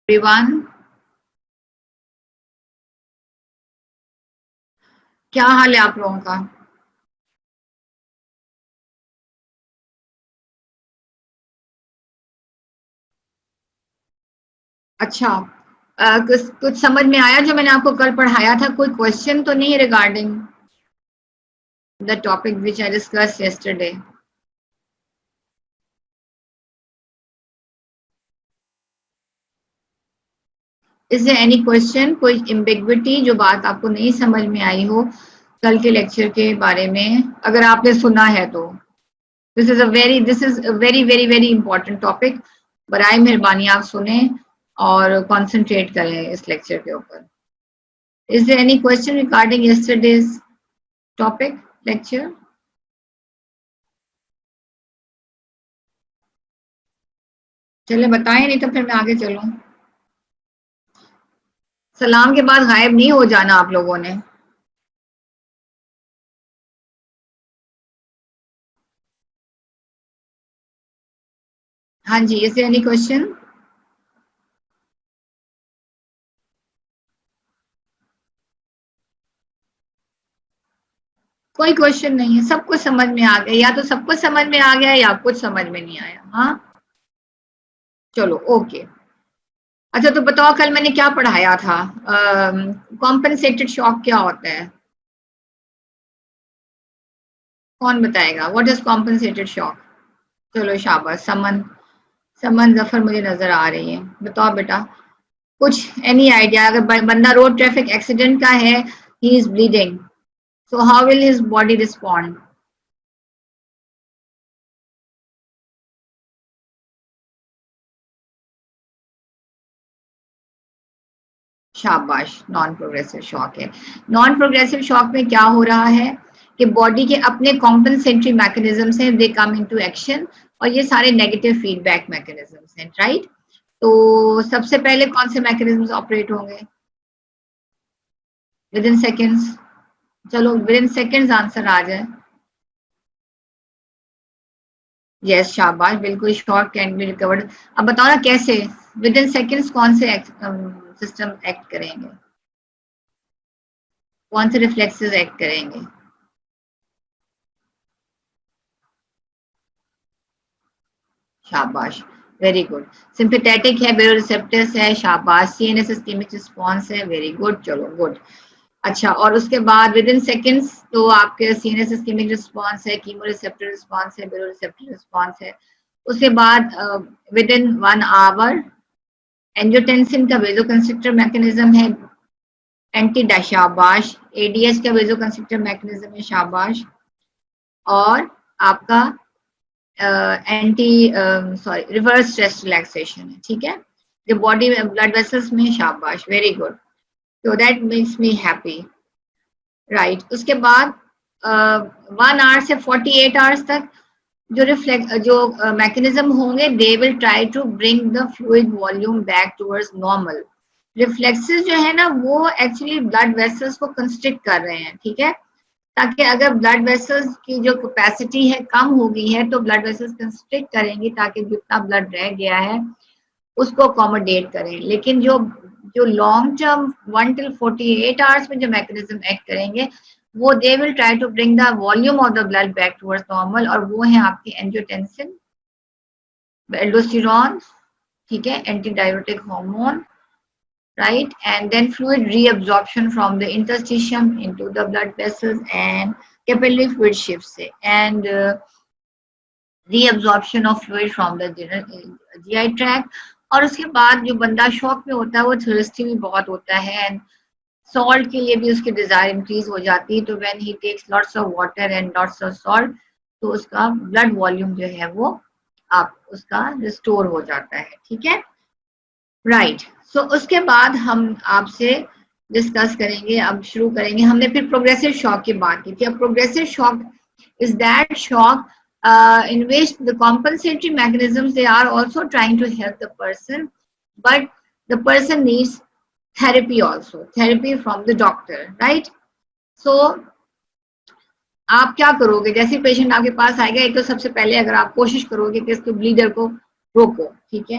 Everyone, क्या हाल है आप लोगों का? अच्छा। कुछ कुछ समझ में आया जो मैंने आपको कल पढ़ाया था? कोई क्वेश्चन तो नहीं regarding the topic which I discuss yesterday? Is there any question, कोई एम्बिग्विटी, जो बात आपको नहीं समझ में आई हो कल के लेक्चर के बारे में, अगर आपने सुना है तो? This is a very very very important topic. बराए मेहरबानी आप सुने और कंसंट्रेट करें इस लेक्चर के ऊपर। Is there any question regarding yesterday's topic lecture? चले बताएं, नहीं तो फिर मैं आगे चलूं। सलाम के बाद गायब नहीं हो जाना आप लोगों ने। हाँ जी, इज देयर एनी क्वेश्चन? कोई क्वेश्चन नहीं है, सब कुछ समझ में आ गया, या तो सब कुछ समझ में आ गया या कुछ समझ में नहीं आया। हाँ, चलो ओके। अच्छा, तो बताओ कल मैंने क्या पढ़ाया था? कॉम्पनसेटेड शॉक क्या होता है? कौन बताएगा? What is compensated shock? चलो शाबाश, समन। समन जफर मुझे नजर आ रही है। बताओ बेटा, कुछ एनी आइडिया? अगर बंदा रोड ट्रैफिक एक्सीडेंट का है, he is bleeding, so how will his body respond? शाबाश, नॉन प्रोग्रेसिव शॉक है। नॉन प्रोग्रेसिव शॉक में क्या हो रहा है कि बॉडी के अपने कॉम्पनसेटरी मैकेनिज्म्स हैं, दे कम इनटू एक्शन, और ये सारे नेगेटिव फीडबैक मैकेनिज्म्स हैं, राइट? तो सबसे पहले कौन से मैकेनिज्म्स ऑपरेट होंगे? With in seconds. चलो विद इन सेकेंड्स आंसर आ जाए। यस, शाबाश, बिल्कुल, शॉक कैन बी रिकवर्ड। अब बताओ ना कैसे? विद इन सेकेंड्स कौन से सिस्टम एक्ट करेंगे? कौन से रिफ्लेक्सेस एक्ट करेंगे? शाबाश, वेरी गुड। सिंपैथेटिक है, बेरोरिसेप्टर्स है, शाबाश। सीएनएस इस्केमिक रिस्पॉन्स है, वेरी गुड, चलो गुड। अच्छा, और उसके बाद विद इन सेकेंड्स तो आपके सीएनएस इस्केमिक रिस्पॉन्स है, कीमो रिसेप्टर रिस्पॉन्स है, बेरोरिसेप्टर रिस्पॉन्स है। उसके बाद विद इन 1 आवर एंजियोटेंसिन का वेजोकंस्ट्रिक्टर मैकेनिज्म है, एंटी शाबाश। एडीएच का वेजोकंस्ट्रिक्टर मैकेनिज्म है, शाबाश। और आपका anti sorry reverse stress relaxation है, ठीक है, जो बॉडी में ब्लड वेसल्स में, शाबाश, वेरी गुड। तो that makes me happy, right? उसके बाद 1 आवर से 48 आवर्स तक जो रिफ्लेक्ट जो मैकेनिज्म होंगे, they will try to bring the fluid volume back towards normal. Reflexes जो है ना, वो एक्चुअली ब्लड वेसल्स को कंस्ट्रिक्ट कर रहे हैं, ठीक है, ताकि अगर ब्लड वेसल्स की जो कैपेसिटी है कम हो गई है तो ब्लड वेसल्स कंस्ट्रिक्ट करेंगी ताकि जितना ब्लड रह गया है उसको अकोमोडेट करें। लेकिन जो जो लॉन्ग टर्म 1 till 48 आवर्स में जो मैकेनिज्म एक्ट करेंगे, वो they will try to bring the volume of the blood back towards normal, और वो है आपकी एंजियोटेंसिन, एल्डोस्टेरॉन, ठीक है, anti diabetic hormone, right? And then fluid reabsorption from the interstitium into the blood vessels and capillary fluid shifts से, and reabsorption of fluid from the GI tract। और उसके बाद जो बंदा शॉक में होता है वो थर्स्टी भी बहुत होता है, एंड सॉल्ट के लिए भी उसकी डिजायर इंक्रीज हो जाती है। तो when he takes lots of water and lots of salt, तो उसका ब्लड वॉल्यूम जो है वो आप उसका रिस्टोर हो जाता है, ठीक है, राइट? सो उसके बाद हम आपसे डिस्कस करेंगे, अब शुरू करेंगे। हमने फिर प्रोग्रेसिव शॉक की बात की थी। अब progressive shock is that shock in which the compensatory mechanisms, they are also trying to help the person, but the person needs therapy also, therapy from the doctor, right? So आप क्या करोगे? जैसे patient आपके पास आएगा, एक तो सबसे पहले अगर आप कोशिश करोगे कि इसको ब्लीडर को रोको, ठीक है,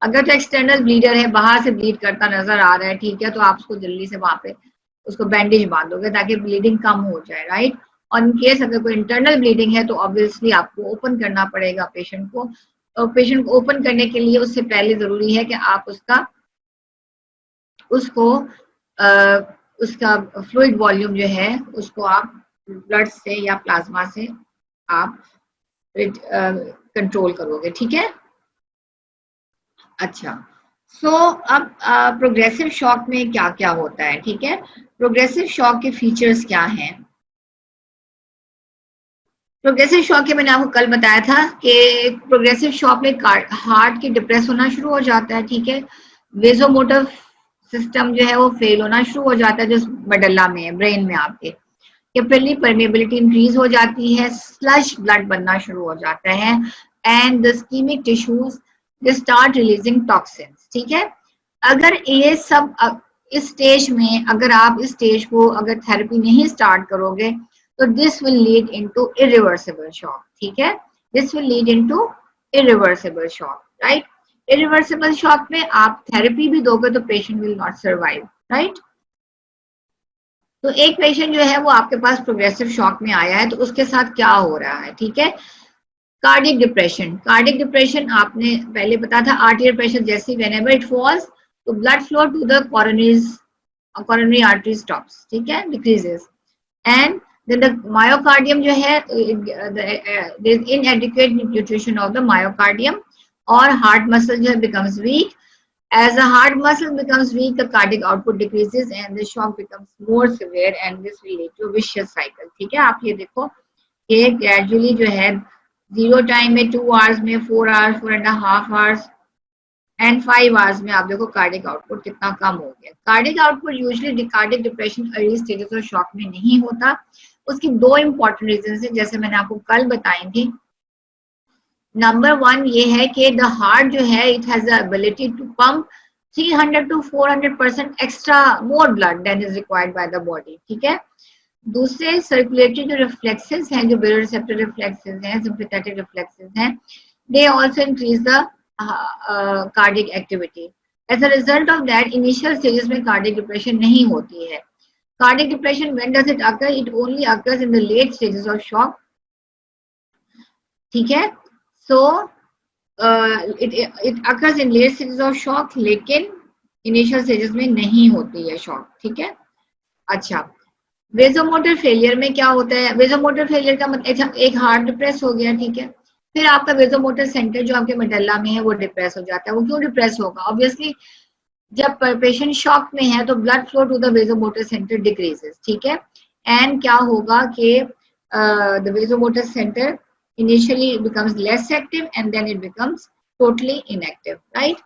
अगर तो एक्सटर्नल ब्लीडर है, बाहर से ब्लीड करता नजर आ रहा है, ठीक है, तो आप उसको जल्दी से वहां पे उसको बैंडेज बांधोगे ताकि ब्लीडिंग कम हो जाए, राइट। और इन केस अगर कोई इंटरनल ब्लीडिंग है तो ऑब्वियसली आपको ओपन करना पड़ेगा पेशेंट को। और पेशेंट को ओपन करने के लिए उससे पहले जरूरी है कि आप उसका फ्लूइड वॉल्यूम जो है उसको आप ब्लड से या प्लाज्मा से आप कंट्रोल करोगे, ठीक है। अच्छा, सो अब प्रोग्रेसिव शॉक में क्या क्या होता है, ठीक है। प्रोग्रेसिव शॉक के फीचर्स क्या हैं? प्रोग्रेसिव शॉक के मैंने आपको कल बताया था कि प्रोग्रेसिव शॉक में हार्ट की डिप्रेस होना शुरू हो जाता है, ठीक है। वेजोमोटर सिस्टम जो है वो फेल होना शुरू हो जाता है, जो मेडल्ला में है, ब्रेन में आपके। कैपिलरी परमेबिलिटी इंक्रीज हो जाती है, स्लश ब्लड बनना शुरू हो जाता है, and the ischaemic tissues they start releasing toxins, ठीक है। अगर ये सब इस स्टेज में, अगर आप इस स्टेज को अगर थेरेपी नहीं स्टार्ट करोगे तो this will lead into irreversible shock, ठीक है। This will lead into irreversible shock, right. Irreversible shock में आप थेरेपी भी दोगे तो patient will not survive, right. तो एक पेशेंट जो है वो आपके पास प्रोग्रेसिव शॉक में आया है, तो उसके साथ क्या हो रहा है, ठीक है। कार्डियक डिप्रेशन, कार्डियक डिप्रेशन आपने पहले पता था, आर्टियल प्रेशर जैसे व्हेनेवर इट फॉल्स तो blood flow to the coronary artery stops, ठीक है, decreases, and then the myocardium जो है, there is inadequate nutrition of the myocardium, और हार्ट मसल जो है becomes weak. As the heart muscle becomes weak, the cardiac output decreases and the shock becomes more severe, and this will lead to a vicious cycle, ठीक है। आप ये देखो कि gradually जो है 0 टाइम में, 2 आवर्स में, 4 आवर्स, 4.5 आवर्स एंड 5 आवर्स में आप देखो कार्डियक आउटपुट कितना कम हो गया। Cardiac output usually cardiac depression early stages of shock में नहीं होता। उसकी दो इंपॉर्टेंट रीजन है, जैसे मैंने आपको कल बताई थी। नंबर 1 ये है कि द हार्ट जो है it has the ability to pump 300 to 400% extra more blood than is required by the body, ठीक है। दूसरे सर्कुलेटरी जो रिफ्लेक्सेस हैं, जो बेरोरिसेप्टर रिफ्लेक्सेस हैं, सिंपैथेटिक रिफ्लेक्सेस हैं, they also increase the cardiac activity. As a result of that initial stages में cardiac depression नहीं होती है। Cardiac depression when does it occur? It only occurs in the late stages of shock, ठीक है। So it occurs in late stages of shock, लेकिन initial stages में नहीं होती है शॉक, ठीक है। अच्छा, वेजोमोटर फेलियर में क्या होता है? वेजोमोटर फेलियर का मतलब एक हार्ट डिप्रेस हो गया, ठीक है, फिर आपका वेजोमोटर सेंटर जो आपके मेडल्ला में है वो डिप्रेस हो जाता है। वो क्यों डिप्रेस होगा? ऑब्वियसली जब पेशेंट शॉक में है तो blood flow to the vasomotor centre decreases, ठीक है, एंड क्या होगा कि the vasomotor centre initially it becomes less active and then it becomes totally inactive, right?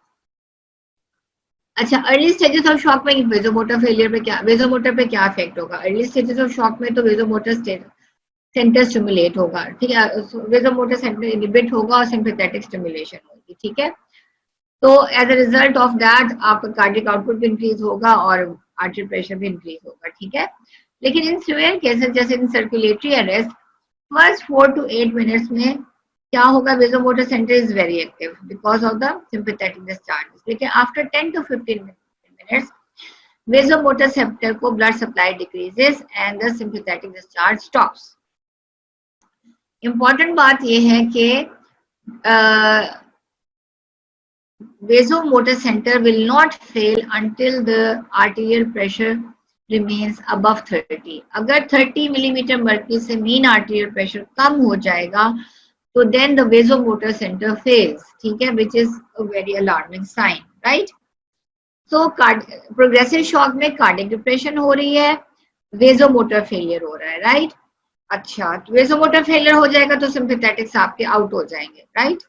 अच्छा, अर्ली स्टेजेस ऑफ शॉक में वेजोमोटर फेलियर पे क्या, वेजोमोटर पे क्या इफेक्ट होगा? अर्ली स्टेजेस ऑफ शॉक में तो वेजोमोटर सेंटर स्टिमुलेट होगा, ठीक है, वेजोमोटर सेंटर इनहिबिट होगा और सिंपैथेटिक स्टिमुलेशन होगी, ठीक है। तो as a result of that आपका कार्डियक आउटपुट भी इंक्रीज होगा और आर्टरी प्रेशर भी इंक्रीज होगा, ठीक है। लेकिन इन सिवियर केसेस जैसे in circulatory arrest, first 4 to 8 minutes में क्या होगा? Vasomotor centre is very active because of the sympathetic discharge, लेकिन after 10 to 15 minutes vasomotor centre को blood supply decreases and the sympathetic discharge stops. Important बात यह है कि vasomotor center will not fail until the arterial pressure remains above 30. अगर 30 millimetre mercury से mean arterial pressure कम हो जाएगा तो then the vasomotor center fails, ठीक है, which is a very alarming sign, right? So progressive shock में cardiac depression हो रही है, वेजोमोटर फेलियर हो रहा है, राइट। अच्छा, वेजोमोटर फेलियर हो जाएगा तो सिंपैथेटिक्स आपके आउट हो जाएंगे, राइट।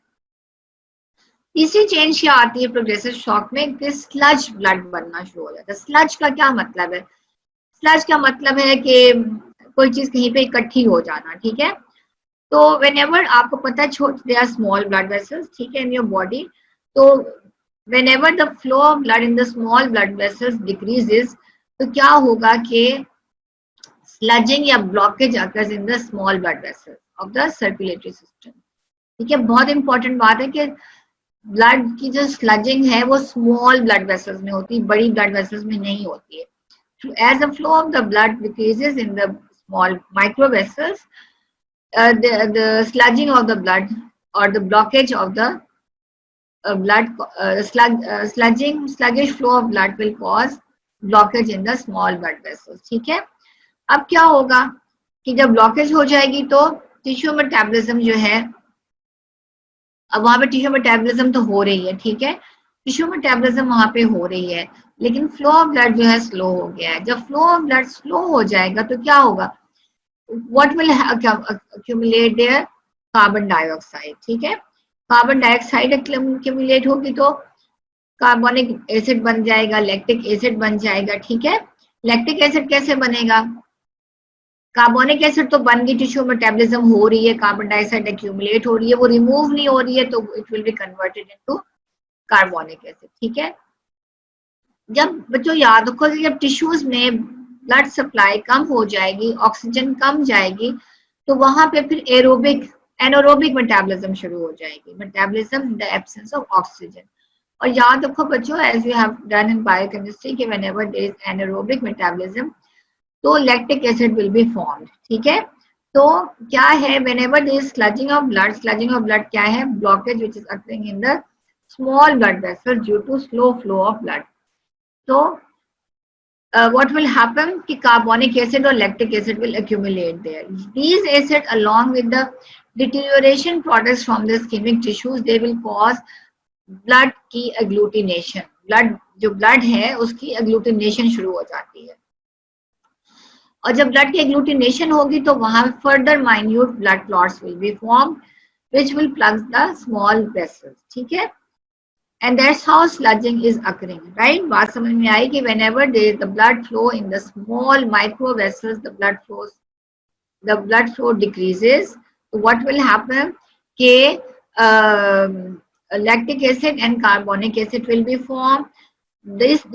तीसरी चेंज क्या आती है प्रोग्रेसिव शॉक में कि स्लज ब्लड बनना शुरू हो जाता है। स्लज का क्या मतलब है? स्लज का मतलब है कि कोई चीज कहीं पे इकट्ठी हो जाना, ठीक है। तो व्हेनेवर आपको पता है they are small blood vessels, ठीक है, इन योर बॉडी, तो whenever the flow of blood in the small blood vessels decreases तो क्या होगा कि स्लजिंग या blockage occurs in the small blood vessels of the circulatory system, ठीक है। बहुत इंपॉर्टेंट बात है कि ब्लड की जो स्लजिंग है वो स्मॉल ब्लड वेसल्स में होती है, बड़ी ब्लड वेसल्स में नहीं होती है. As the flow of the blood decreases in the small micro vessels, the sludging of the blood or the blockage of the sluggish flow of blood will cause blockage in the small blood vessels. ठीक है. अब क्या होगा कि जब blockage हो जाएगी तो टिश्यू मेटाबॉलिज्म जो है, अब वहां पे टिश्यू मेटाबॉलिज्म तो हो रही है, ठीक है, टिश्यू मेटाबॉलिज्म वहां पे हो रही है, लेकिन फ्लो ऑफ ब्लड जो है स्लो हो गया है. जब फ्लो ऑफ ब्लड स्लो हो जाएगा तो क्या होगा, what will accumulate there? Carbon dioxide. ठीक है, कार्बन डाइऑक्साइड accumulate होगी तो कार्बोनिक एसिड बन जाएगा, लैक्टिक एसिड बन जाएगा. ठीक है, लैक्टिक एसिड कैसे बनेगा, कार्बोनिक एसिड तो बन गई, टिश्यू मेटाबॉलिज्म हो रही है, कार्बन डाइऑक्साइड एक्यूमुलेट हो रही है, वो रिमूव नहीं हो रही है, तो it will be converted into carbonic acid. ठीक है, जब बच्चों याद रखो कि जब टिश्यूज में ब्लड सप्लाई कम हो जाएगी, ऑक्सीजन कम जाएगी, तो वहां पे फिर एनारोबिक मेटाबॉलिज्म शुरू हो जाएगी, metabolism in the absence of oxygen. और याद रखो बच्चों, as you have done in biochemistry कि whenever there is anaerobic metabolism तो lactic acid will be formed. ठीक है, तो क्या है, whenever there is sludging of blood क्या है, blockage which is occurring in the small blood vessel due to slow flow of blood. तो what will happen कि carbonic acid or lactic acid will accumulate there. These acid along with the deterioration products from the ischemic tissues, they will cause blood की agglutination. जो blood है उसकी agglutination शुरू हो जाती है, और जब blood की agglutination होगी तो वहां further minute blood clots will be formed which will plug the small vessels. ठीक है, and that's how sludging is occurring, right? बात समझ में आई कि whenever there is the blood flow in the small micro vessels, the blood flow decreases. So what will happen कि lactic acid and carbonic acid will be formed. This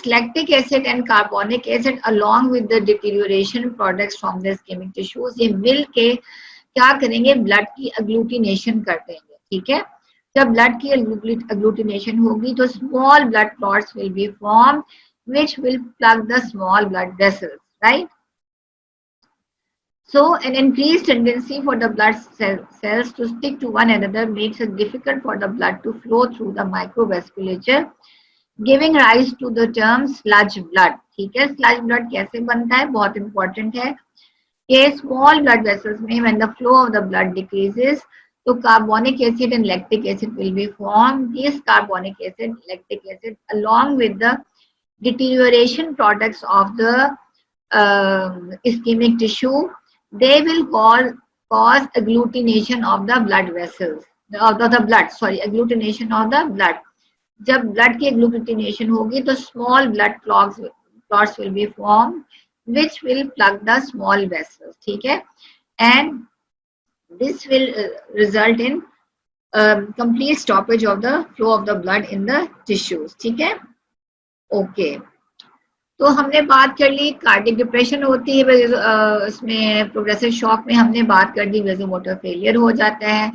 lactic acid and carbonic acid along with the deterioration products from the ischemic tissues, ये मिल के क्या करेंगे, blood की agglutination कर देंगे. ठीक है, जब ब्लड की agglutination होगी तो small blood clots will be formed which will plug the small blood vessels, right? So an increased tendency for the blood cells to stick to one another makes it difficult for the blood to flow through the microvasculature, giving rise to the term sludge blood. ठीक है, sludge blood कैसे बनता है, बहुत important है कि small blood vessels में when the flow of the blood decreases, so carbonic acid and lactic acid will be formed. This carbonic acid, lactic acid, along with the deterioration products of the ischemic tissue, they will cause agglutination of the blood vessels, agglutination of the blood. जब blood की agglutination होगी तो small blood clots will be formed, which will plug the small vessels. ठीक है, and this will result in complete stoppage of the flow of the blood in the tissues. ठीक है, okay. तो हमने बात कर ली कार्डियक डिप्रेशन होती है, इसमें प्रोग्रेसिव शॉक में हमने बात कर दी, वेसोमोटर फेलियर हो जाता है.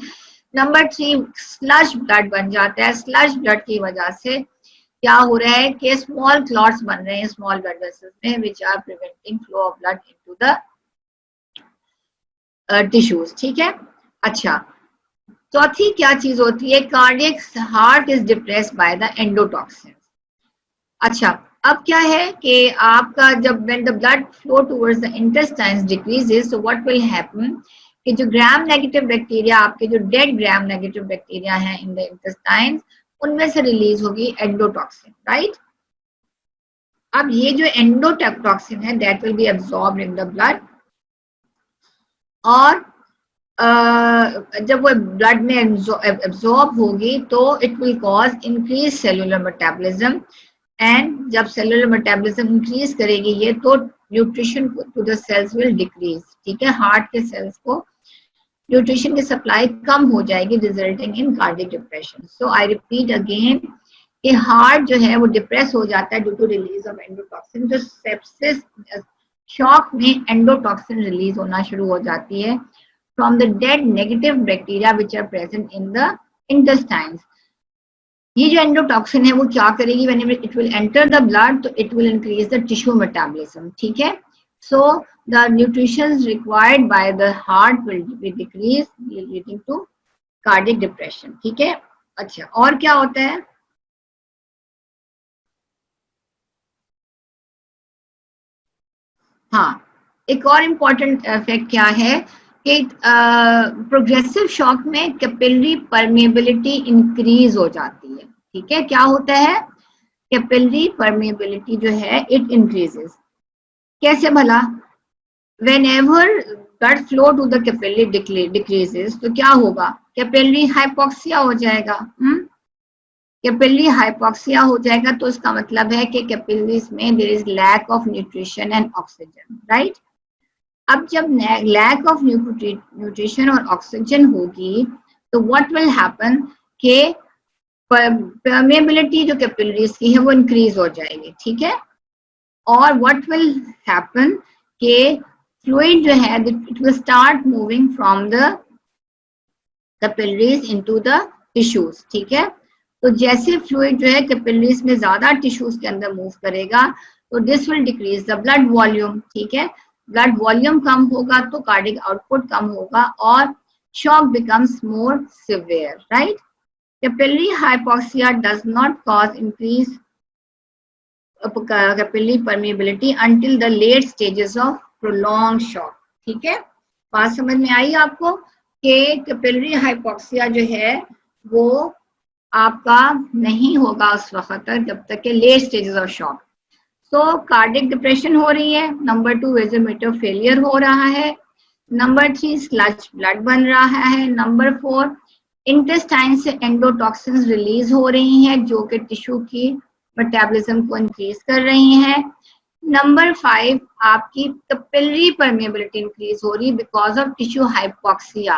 नंबर 3, स्लज ब्लड बन जाता है. स्लज ब्लड की वजह से क्या हो रहा है कि स्मॉल क्लॉट्स बन रहे हैं स्मॉल ब्लड वेसल्स में which are preventing flow of blood into the tissues. ठीक है, अच्छा, चौथी क्या चीज होती है, cardiac heart is depressed by the endotoxin. अच्छा, अब क्या है कि आपका जब when the blood flow towards the intestines decreases, so what will happen कि जो ग्राम नेगेटिव बैक्टीरिया, आपके जो डेड ग्राम नेगेटिव बैक्टीरिया हैं इन द इंटेस्टाइन्स, उनमें से रिलीज होगी एंडोटॉक्सिन, राइट? अब ये जो एंडोटॉक्सिन है that will be absorbed in the blood, और जब वो ब्लड में एब्जॉर्ब होगी तो it will cause increase cellular metabolism, and जब सेलुलर मेटाबॉलिज्म इंक्रीज करेगी ये तो nutrition to the cells will decrease. ठीक है, हार्ट के सेल्स को न्यूट्रिशन की सप्लाई कम हो जाएगी, resulting in cardiac depression. So I repeat again कि हार्ट जो है वो डिप्रेस हो जाता है due to release of endotoxin. जो सेप्सिस शॉक में एंडोटॉक्सिन रिलीज होना शुरू हो जाती है from the dead negative bacteria which are present in the intestines. ये जो एंडोटॉक्सिन है वो क्या करेगी, whenever it will enter the blood तो it will increase the tissue metabolism, ठीक है। So the nutrition required by the heart will be decrease leading to cardiac depression, ठीक है। अच्छा, और क्या होता है? हाँ, एक और इम्पॉर्टेंट इफेक्ट क्या है कि प्रोग्रेसिव शॉक में कैपिलरी परमेबिलिटी इंक्रीज हो जाती है, ठीक है। क्या होता है? कैपिलरी परमेबिलिटी जो है इट इंक्रीजेस। कैसे भला? whenever blood flow to the capillary decreases तो क्या होगा? कैपिलरी हाइपोक्सिया हो जाएगा। कैपिलरी हाइपोक्सिया हो जाएगा तो इसका मतलब है कि कैपिलरीज में there is lack of nutrition and oxygen, right. अब जब लैक ऑफ न्यूट्रिशन और ऑक्सीजन होगी तो व्हाट विल हैपन के परमेबिलिटी जो कैपिलरीज की है वो इंक्रीज हो जाएगी, ठीक है। और व्हाट विल हैपन के फ्लूइड जो है it will start moving from the capillaries into the tissues, ठीक है। तो जैसे फ्लूइड जो है कैपिलरीज में ज्यादा टिश्यूज के अंदर मूव करेगा तो this will decrease the blood volume, ठीक है। ब्लड वॉल्यूम कम होगा तो कार्डियक आउटपुट कम होगा और shock becomes more severe, right. Capillary hypoxia does not cause increase capillary permeability until the late stages of prolong shock, ठीक है। बात समझ में आई आपको कि कैपिलरी हाइपोक्सिया जो है वो आपका नहीं होगा उस वक्त तक जब तक के late stages of shock. So cardiac depression हो रही है, नंबर 2 वेजोमीटर फेलियर हो रहा है, नंबर 3 स्लज ब्लड बन रहा है, नंबर 4 इंटेस्टाइन से एंडोटॉक्सिन्स रिलीज हो रही हैं जो कि टिश्यू की मेटाबॉलिज्म को इंक्रीज कर रही हैं, नंबर 5 आपकी कैपिलरी परमेबिलिटी इंक्रीज हो रही है because of tissue hypoxia.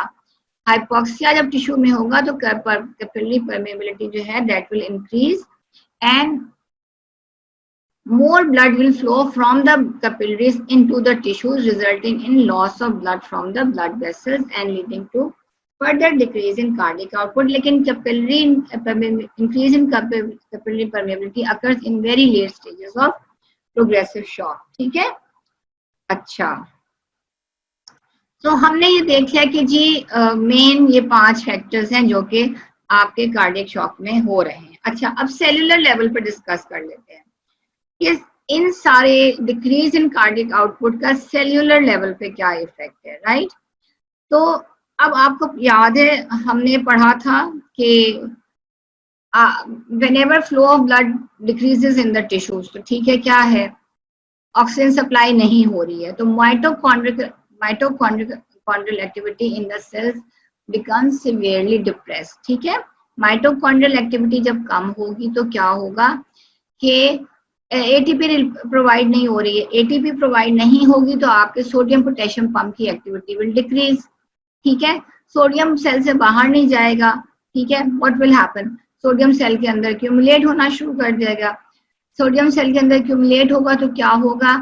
Hypoxia जब टिश्यू में होगा तो कैपिलरी परमेबिलिटी जो है that will increase and more blood will flow from the capillaries into the tissues resulting in loss of blood from the blood vessels and leading to further decrease in cardiac output. लेकिन capillary increase in capillary permeability occurs in very late stages of progressive shock, ठीक है। अच्छा, तो हमने ये देख लिया कि जी मेन ये 5 फैक्टर्स हैं जो कि आपके कार्डियक शॉक में हो रहे हैं। अच्छा, अब सेलुलर लेवल पर डिस्कस कर लेते हैं कि इन सारे डिक्रीज इन कार्डियक आउटपुट का सेल्यूलर लेवल पे क्या इफेक्ट है, राइट। तो अब आपको याद है हमने पढ़ा था कि whenever flow of blood decreases in the tissues तो ठीक है, क्या है, ऑक्सीजन सप्लाई नहीं हो रही है तो mitochondrial activity in the sales become severely depressed, ठीक है। माइटोकॉन्ड्रियल एक्टिविटी जब कम होगी तो क्या होगा कि एटीपी प्रोवाइड नहीं हो रही है, एटीपी प्रोवाइड नहीं होगी तो आपके सोडियम पोटेशियम पंप की एक्टिविटी विल डिक्रीज, ठीक है। सोडियम सेल से बाहर नहीं जाएगा, ठीक है। What will happen, sodium cell के अंदर क्यूमुलेट होना शुरू कर देगा। सोडियम सेल के अंदर क्यूमुलेट होगा तो क्या होगा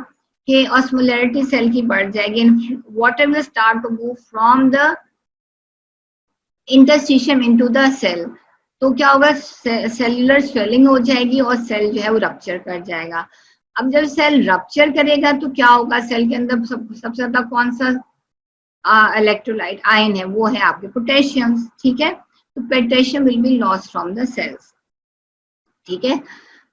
कि ऑस्मोलैरिटी सेल की बढ़ जाएगी and water will start to move from the interstitium into the cell. तो क्या होगा, सेल्यूलर स्वेलिंग हो जाएगी और सेल जो है वो रप्चर कर जाएगा। अब जब सेल रप्चर करेगा तो क्या होगा, सेल के अंदर सबसे ज्यादा कौन सा इलेक्ट्रोलाइट आयन है, वो है आपके पोटेशियम, ठीक है। तो potassium will be lost from the cells, ठीक है।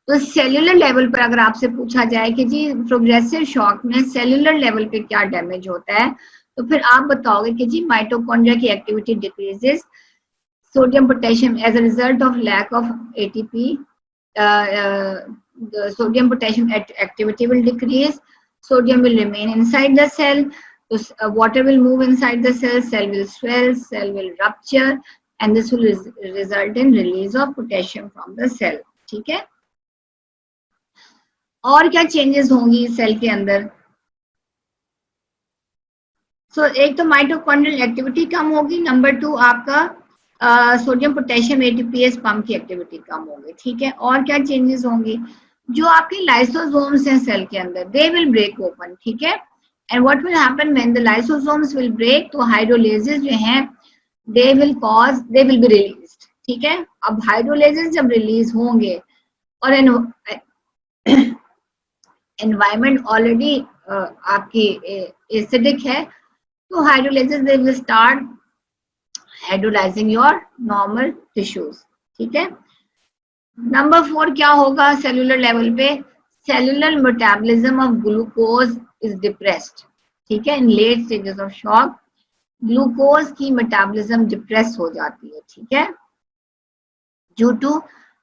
तो सेल्यूलर लेवल पर अगर आपसे पूछा जाए कि जी प्रोग्रेसिव शॉक में सेल्यूलर लेवल पे क्या डैमेज होता है तो फिर आप बताओगे कि जी माइटोकॉन्ड्रिया की activity decreases, sodium potassium as a result of lack of ATP, the sodium potassium activity will decrease, sodium will remain inside the cell, so water will move inside the cell, cell will swell, cell will rupture and this will result in release of potassium from the cell, ठीक है। और क्या changes होंगी cell के अंदर, एक तो mitochondrial activity कम होगी, नंबर 2 आपका सोडियम पोटेशियम एटीपीएस पंप की एक्टिविटी कम होगी, ठीक है। और क्या चेंजेस होंगी, जो आपके लाइसोसोम्स हैं सेल के अंदर दे विल ब्रेक ओपन, ठीक है। And what will happen when the lysosomes will break, तो हाइड्रोलेजेस जो हैं दे विल बी रिलीज्ड, ठीक है। अब हाइड्रोलेजेस जब रिलीज होंगे और एनवायरमेंट ऑलरेडी आपकी एसिडिक है, तो hydrolases they will start hydrolysing your normal tissues. ठीक है। नंबर 4 क्या होगा सेलुलर लेवल पे, cellular metabolism of glucose is depressed. ठीक है। In late stages of shock glucose की मेटाबॉलिज्म डिप्रेस हो जाती है। ठीक है, due to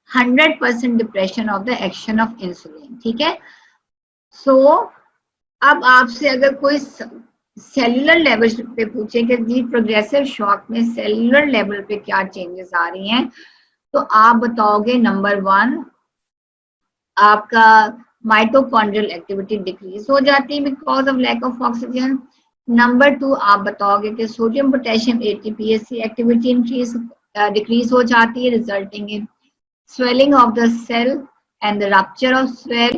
100% depression of the action of insulin. ठीक है। सो अब आपसे अगर कोई सेलुलर लेवल पे पूछे कि जी प्रोग्रेसिव शॉक में सेलुलर लेवल पे क्या चेंजेस आ रही हैं, तो आप बताओगे नंबर 1 आपका माइटोकॉन्ड्रियल एक्टिविटी डिक्रीज हो जाती है because of lack of oxygen. Number 2 आप बताओगे कि sodium potassium ATPase activity increase decrease हो जाती है, resulting in swelling of the cell and the rupture of cell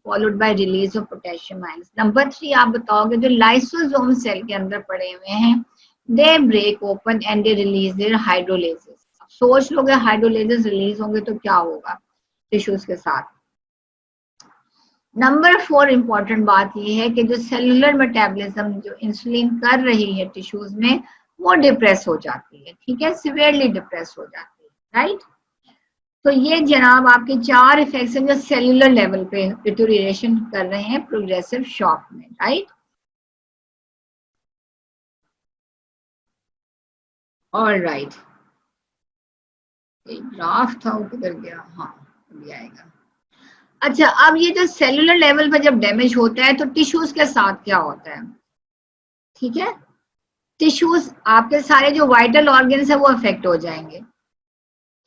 followed by release of potassium ions. Number 3 आप बताओगे जो लाइसोसोम सेल के अंदर पड़े हुए हैं they break open and they release their hydrolases. सोच लोगे हाइड्रोलेजेस रिलीज होंगे तो क्या होगा टिश्यूज के साथ। नंबर 4 इंपॉर्टेंट बात यह है कि जो सेलुलर मेटाबॉलिज्म जो इंसुलिन कर रही है टिश्यूज में वो डिप्रेस हो जाती है। ठीक है, सिवियरली डिप्रेस हो जाती है। राइट, तो ये जनाब आपके 4 इफेक्ट्स हैं जो सेलुलर लेवल पे डिटोरिएशन कर रहे हैं प्रोग्रेसिव शॉक में। राइट, ऑलराइट, एक ग्राफ था वो किधर गया, हाँ अभी आएगा। अच्छा, अब ये जो सेलुलर लेवल पे जब डैमेज होता है तो टिश्यूज के साथ क्या होता है। ठीक है, टिश्यूज आपके सारे जो वाइटल ऑर्गन्स है वो अफेक्ट हो जाएंगे।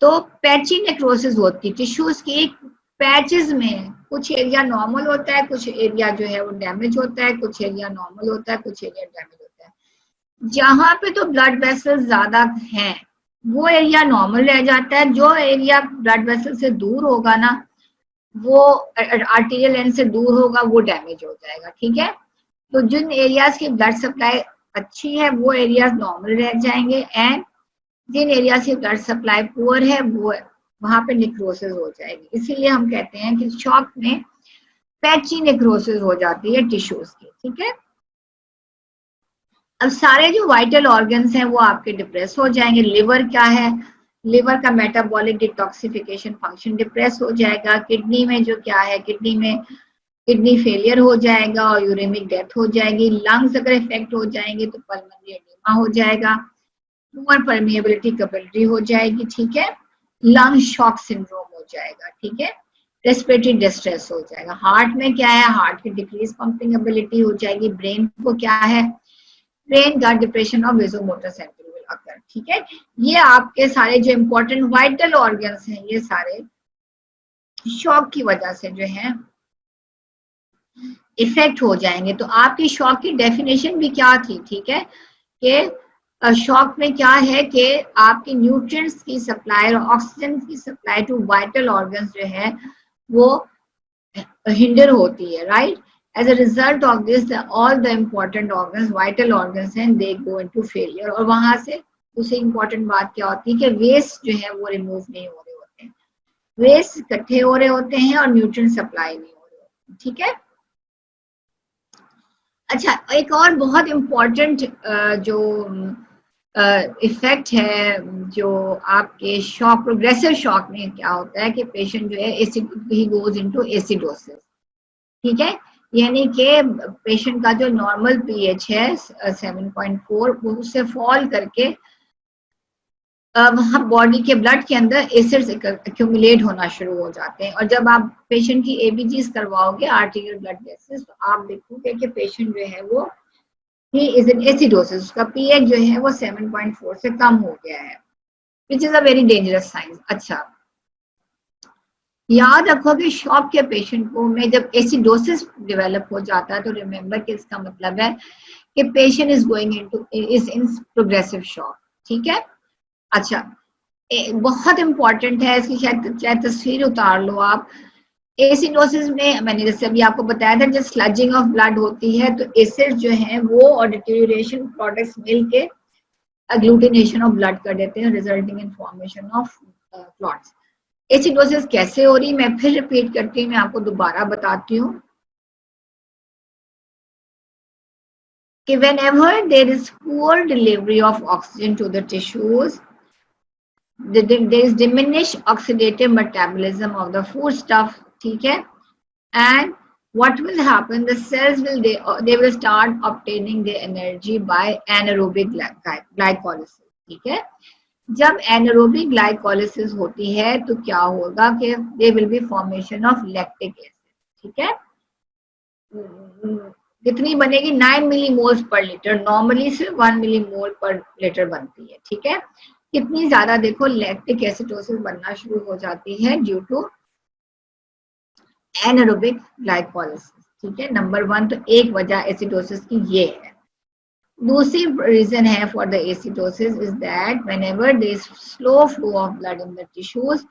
तो पैची नेक्रोसिस होती है टिश्यूज की, पैचेस में कुछ एरिया नॉर्मल होता है, कुछ एरिया जो है वो डैमेज होता है, कुछ एरिया नॉर्मल होता है, कुछ एरिया डैमेज होता है। जहां पे तो ब्लड वेसल्स ज्यादा हैं वो एरिया नॉर्मल रह जाता है, जो एरिया ब्लड वेसल से दूर होगा ना, वो आर्टेरियल एंड से दूर होगा, वो डैमेज हो जाएगा। ठीक है, तो जिन एरियाज की ब्लड सप्लाई अच्छी है वो एरियाज नॉर्मल रह जाएंगे, एंड जिन एरिया से ब्लड सप्लाई पुअर है वो वहां पे नेक्रोसिस हो जाएगी। इसीलिए हम कहते हैं कि शॉक में पैची नेक्रोसिस हो जाती है टिश्यूज की। ठीक है, अब सारे जो वाइटल ऑर्गन्स हैं वो आपके डिप्रेस हो जाएंगे। लिवर क्या है, लिवर का मेटाबॉलिक डिटॉक्सिफिकेशन फंक्शन डिप्रेस हो जाएगा। किडनी में जो क्या है, किडनी में किडनी फेलियर हो जाएगा और यूरेमिक डेथ हो जाएगी। लंग्स अगर इफेक्ट हो जाएंगे तो पल्मोनरी एडिमा हो जाएगा, पुअर परमिएबिलिटी कैपेबिलिटी हो जाएगी। ठीक है, लंग शॉक सिंड्रोम हो जाएगा। ठीक है, रेस्पिरेटरी डिस्ट्रेस हो जाएगा। हार्ट में क्या है, हार्ट की डिक्रीज पंपिंग एबिलिटी हो जाएगी। ब्रेन को क्या है, ब्रेन का depression of vasomotor centre will occur. ठीक है, ये आपके सारे जो इंपॉर्टेंट वाइटल ऑर्गन्स हैं ये सारे शॉक की वजह से जो है इफेक्ट हो जाएंगे। तो आपकी शॉक की डेफिनेशन भी क्या थी। ठीक है, कि शॉक में क्या है कि आपकी न्यूट्रिएंट्स की सप्लाई और ऑक्सीजन की सप्लाई टू वाइटल ऑर्गन्स जो है वो हिंडर होती है। Right, as a result of this all the important organs vital organs हैं they go into failure। और वहां से दूसरी इंपॉर्टेंट बात क्या होती है कि वेस्ट जो है वो रिमूव नहीं हो रहे होते हैं, वेस्ट इकट्ठे हो रहे होते हैं और न्यूट्रिएंट सप्लाई नहीं हो रहे होते हैं। ठीक है, अच्छा एक और बहुत इम्पोर्टेंट जो इफेक्ट है जो आपके शॉक प्रोग्रेसिव शॉक में क्या होता है कि पेशेंट जो है acid he goes into acidosis. ठीक है, यानी कि पेशेंट का जो नॉर्मल पीएच है 7.4 वो उससे फॉल करके वहाँ बॉडी के ब्लड के अंदर एसिड्स एक्यूमुलेट होना शुरू हो जाते हैं। और जब आप पेशेंट की एबीजीज करवाओगे आर्टीरियल ब्लड टेस्ट तो आप देखोगे कि पेशेंट जो है वो ही इज इन एसिडोसिस, उसका पीएच जो है वो 7.4 से कम हो गया है, which is a very dangerous sign. अच्छा, याद रखो कि शॉक के पेशेंट को में जब एसिडोसिस डेवलप हो जाता है तो रिमेंबर कि इसका मतलब है कि patient is going into is in progressive shock. ठीक है, अच्छा बहुत इंपॉर्टेंट है, इसकी शायद तस्वीर उतार लो आप। एसिडोसिस में मैंने जैसे अभी आपको बताया था जब स्लजिंग ऑफ ब्लड होती है तो एसिड जो है वो और डिटेरियोरेशन प्रोडक्ट्स मिलके अग्लूटिनेशन ऑफ ब्लड कर देते हैं, resulting in formation of clots. Acidosis कैसे हो रही, मैं फिर रिपीट करती हूँ, मैं आपको दोबारा बताती हूँ कि whenever there is poor delivery of oxygen to the tissues, there is diminished oxidative metabolism of the foodstuff, ठीक है, and what will happen, the cells will they will start obtaining their energy by anaerobic glycolysis, ठीक है। जब anaerobic glycolysis होती है तो क्या होगा कि they will be formation of lactic acid, ठीक है। कितनी बनेगी, 9 मिलीमोल्स पर लीटर, नॉर्मली सिर्फ 1 मिलीमोल पर लीटर बनती है, ठीक है। कितनी ज्यादा देखो लैक्टिक एसिडोसिस बनना शुरू हो जाती है ड्यू टू एनारोबिक ग्लाइकोलिसिस, ठीक है। नंबर 1 तो एक वजह एसिडोसिस की ये है। दूसरी रीजन है for the acidosis is that whenever there is slow flow of blood in the tissues,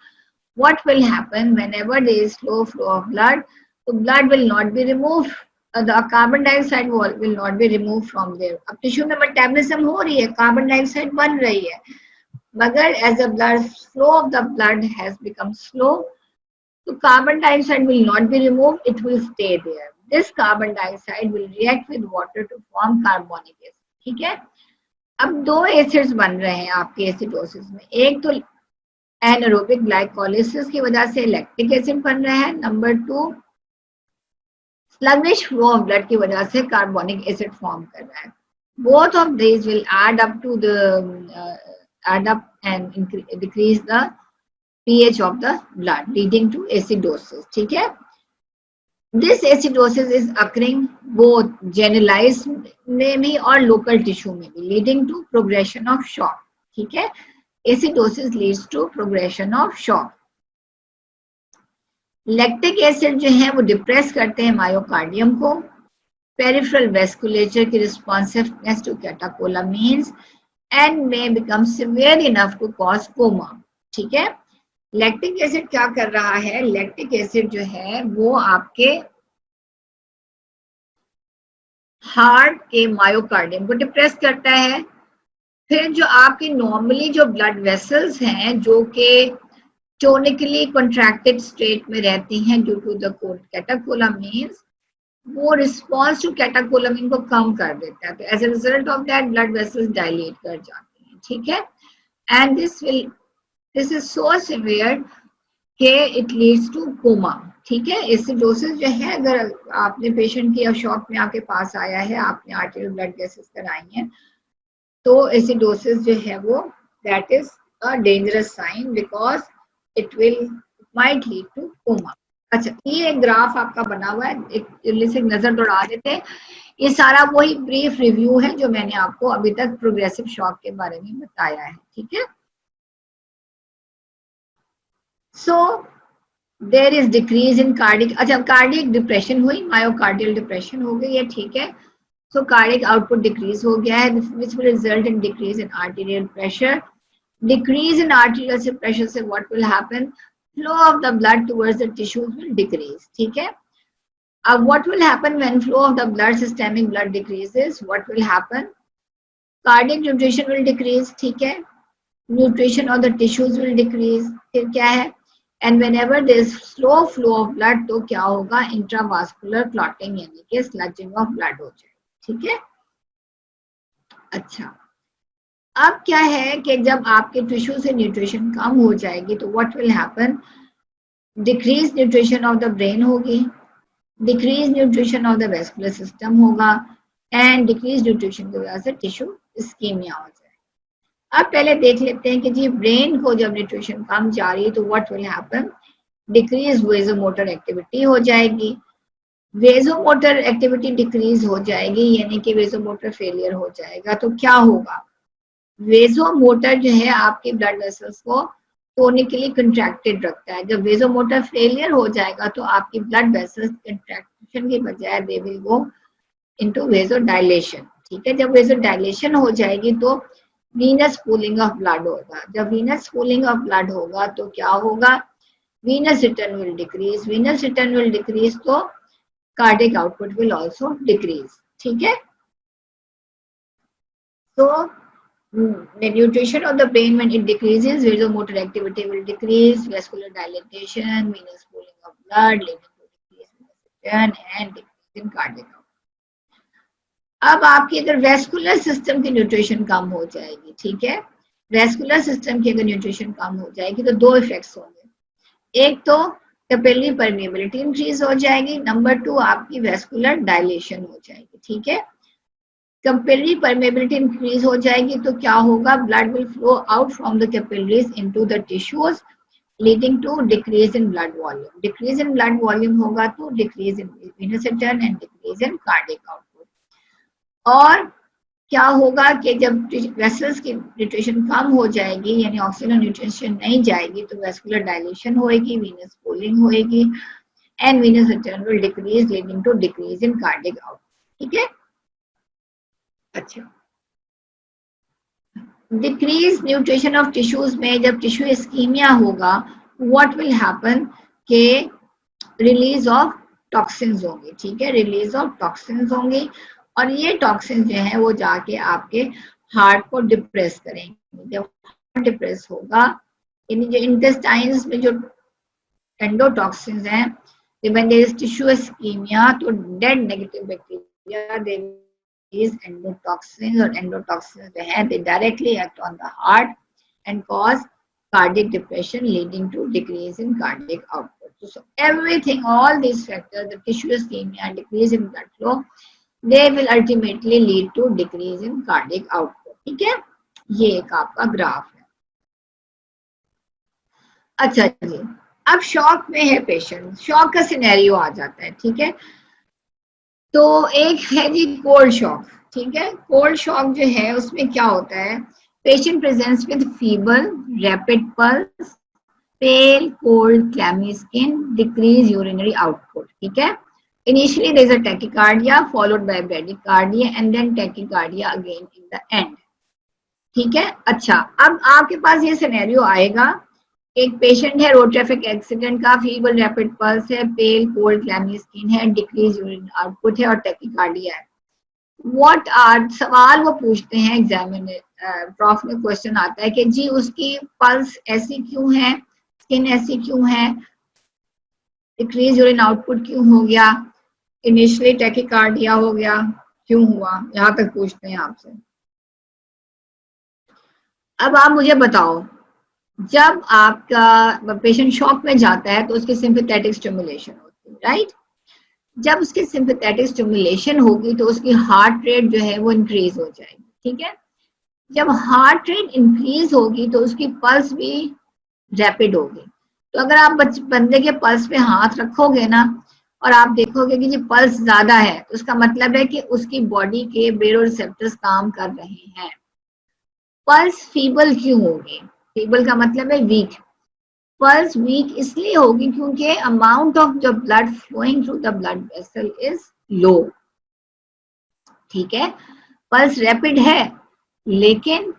what will happen whenever there is slow flow of blood, the blood will not be removed, the carbon dioxide will not be removed from there। अब tissue में metabolism हो रही है, carbon dioxide बन रही है, मगर as the blood flow of the blood has become slow, so carbon dioxide will not be removed, it will stay there। this carbon dioxide will react with water to form carbonic acid, ठीक है। अब दो acids बन रहे हैं आपके acidosis में, एक तो एनारोबिक ग्लाइकोलिसिस की वजह से लैक्टिक एसिड बन रहा है, number 2 sluggish flow of blood की वजह से कार्बोनिक एसिड फॉर्म कर रहा है। Both of these will add up and decrease the pH of the blood leading to acidosis, ठीक है। This acidosis is occurring both generalized में भी और local tissue में भी, leading to progression of shock, ठीक है। Acidosis leads to progression of shock. Lactic acid जो है वो डिप्रेस करते हैं मायोकार्डियम को, पेरिफेरल वेस्कुलेचर की responsiveness to catecholamines and may become severe enough to cause coma, ठीक है। लैक्टिक एसिड क्या कर रहा है, लैक्टिक एसिड जो है वो आपके हार्ट के मायोकार्डियम को डिप्रेस करता है। फिर जो आपके नॉर्मली जो ब्लड वेसल्स हैं जो कि टोनिकली कॉन्ट्रैक्टेड स्टेट में रहती हैं ड्यू टू द कैटाकोलामीन्स, वो रिस्पॉन्स टू कैटाकोलामीन को कम कर देता है, तो as a result of that blood vessels dilate कर जाती हैं, ठीक है। And this is so severe कि इट लीड्स टू कोमा, ठीक है। एसिडोसिस जो है, अगर आपने पेशेंट की शॉक में आपके पास आया है, आपने आर्टेरियल ब्लड गैसेस कराई हैं, तो एसिडोसिस जो है वो that is a dangerous sign because it might lead to coma. अच्छा, ये एक ग्राफ आपका बना हुआ है, एक जल्दी से नजर दौड़ा देते हैं। ये सारा वही ब्रीफ रिव्यू है जो मैंने आपको अभी तक प्रोग्रेसिव शॉक के बारे में बताया है, ठीक है। So there is decrease in cardiac, अच्छा कार्डियक डिप्रेशन हुई, मायोकार्डियल डिप्रेशन हो गई है, ठीक है। So cardiac output decrease हो गया है, which will result in decrease in arterial pressure. Decrease in arterial pressure से what will happen? Flow of the blood towards the tissues will decrease, ठीक है। अब what will happen when flow of the blood, systemic blood decreases? What will happen? Cardiac nutrition will decrease, ठीक है। Nutrition of the tissues will decrease, फिर क्या है? And whenever there is slow flow of blood, तो क्या होगा? Intravascular clotting यानी कि sludging of blood हो जाए, ठीक है। अच्छा, अब क्या है कि जब आपके टिश्यू से न्यूट्रिशन कम हो जाएगी तो what will happen, decrease nutrition of the brain होगी, decrease nutrition of the vascular system होगा एंड डिक्रीज न्यूट्रिशन की वजह से टिश्यू इस्कीमिया हो जाए। अब पहले देख लेते हैं कि जी ब्रेन को जब न्यूट्रिशन कम जा रही है तो what will happen, decrease vasomotor activity हो जाएगी, वेजोमोटर एक्टिविटी डिक्रीज हो जाएगी यानी कि वेजोमोटर फेलियर हो जाएगा। तो क्या होगा, वेजोमोटर जो है आपके ब्लड वेसल्स को टोनिकली कंट्रैक्टेड रखता है। जब वेजोमोटर फेलियर हो जाएगा तो आपकी ब्लड वेसल्स कंट्रैक्शन के बजाय they will go into vasodilation, ठीक है। जब वेजोडाइलेशन हो जाएगी तो वीनस पूलिंग ऑफ ब्लड होगा। जब वीनस पूलिंग ऑफ ब्लड होगा तो क्या होगा, venous return will decrease, venous return will decrease तो cardiac output will also decrease, ठीक है। तो The nutrition of the brain, when it decreases, vasomotor activity will decrease, vascular dilatation, venous pooling of blood, leading to decrease in oxygen and decrease in cardiac output. अब आपकी अगर vascular system की nutrition कम हो जाएगी, ठीक है, vascular system की अगर न्यूट्रिशन कम हो जाएगी तो दो इफेक्ट्स होंगे। एक तो कैपिलरी परमेबिलिटी इंक्रीज हो जाएगी, नंबर टू आपकी वेस्कुलर डायलेशन हो जाएगी, ठीक है। कैपिलरी परमेबिलिटी इंक्रीज हो जाएगी तो क्या होगा, blood will flow out from the capillaries into the tissues leading to decrease in blood volume. Decrease in blood volume होगा तो decrease in venous return and decrease in cardiac output. और क्या होगा कि जब वेसल्स की न्यूट्रिशन कम हो जाएगी, यानी ऑक्सीजन न्यूट्रिशन नहीं जाएगी, तो वेस्कुलर डायलेशन होएगी, वीनस पूलिंग होएगी and venous return will decrease leading to decrease in cardiac output, ठीक है। अच्छा, डिक्रीज न्यूट्रिशन ऑफ टिश्यूज में जब टिश्यू इस्कीमिया होगा, व्हाट विल हैपन के रिलीज ऑफ टॉक्सिन्स होंगे, ठीक है, रिलीज ऑफ टॉक्सिन्स होंगे और ये टॉक्सिन जो है वो जाके आपके हार्ट को डिप्रेस करेंगे। जब हार्ट डिप्रेस होगा, यानी जो इंटेस्टाइन्स में जो एंडोटॉक्सिन्स हैं, when there is tissue ischemia, तो dead negative bacteria they is endotoxins, और एंडोटॉक्सिन्स जो है they directly act on the heart and cause cardiac depression leading to decrease in cardiac output. So everything, all these factors, the tissue ischemia, decrease in blood flow, they will ultimately lead to decrease in cardiac output, ठीक है। ये एक आपका graph है। अच्छा जी, अब shock में है पेशेंट, शॉक का सिनेरियो आ जाता है, ठीक है। तो एक है जी कोल्ड शॉक, ठीक है। कोल्ड शॉक जो है उसमें क्या होता है, patient presents with fever, rapid pulse, pale, cold, clammy skin, decrease urinary output, ठीक है। Initially there is a tachycardia followed by bradycardia and then tachycardia again in the end, ठीक है। अच्छा, अब आपके पास ये सिनेरियो आएगा, एक पेशेंट है, रोड ट्रैफिक एक्सीडेंट का, फीवर, रैपिड पल्स है, पेल, कोल्ड, क्लैमी स्किन है, डिक्रीज यूरिन आउटपुट है और टैक्यकार्डिया है। व्हाट आर, सवाल वो पूछते हैं एग्जामिनर, प्रॉफ में क्वेश्चन आता है कि जी उसकी पल्स ऐसी क्यों है, स्किन ऐसी क्यों है, डिक्रीज यूरिन आउटपुट क्यों हो गया, इनिशियली टैक्यकार्डिया हो गया, क्यों हुआ, यहां तक पूछते हैं आपसे। अब आप मुझे बताओ, जब आपका पेशेंट शॉक में जाता है तो उसकी सिंपैथेटिक स्टिमुलेशन होती है, राइट। जब उसकी सिंपैथेटिक स्टिमुलेशन होगी तो उसकी हार्ट रेट जो है वो इंक्रीज हो जाएगी, ठीक है। जब हार्ट रेट इंक्रीज होगी तो उसकी पल्स भी रैपिड होगी। तो अगर आप बंदे के पल्स पे हाथ रखोगे ना और आप देखोगे कि जी पल्स ज्यादा है, तो उसका मतलब है कि उसकी बॉडी के बेरोरिसेप्टर्स काम कर रहे हैं। पल्स फीबल क्यों होगी, फीबल का मतलब है वीक। पल्स वीक इसलिए होगी क्योंकि amount of the blood flowing through the blood vessel is low, ठीक है। पल्स रैपिड है लेकिन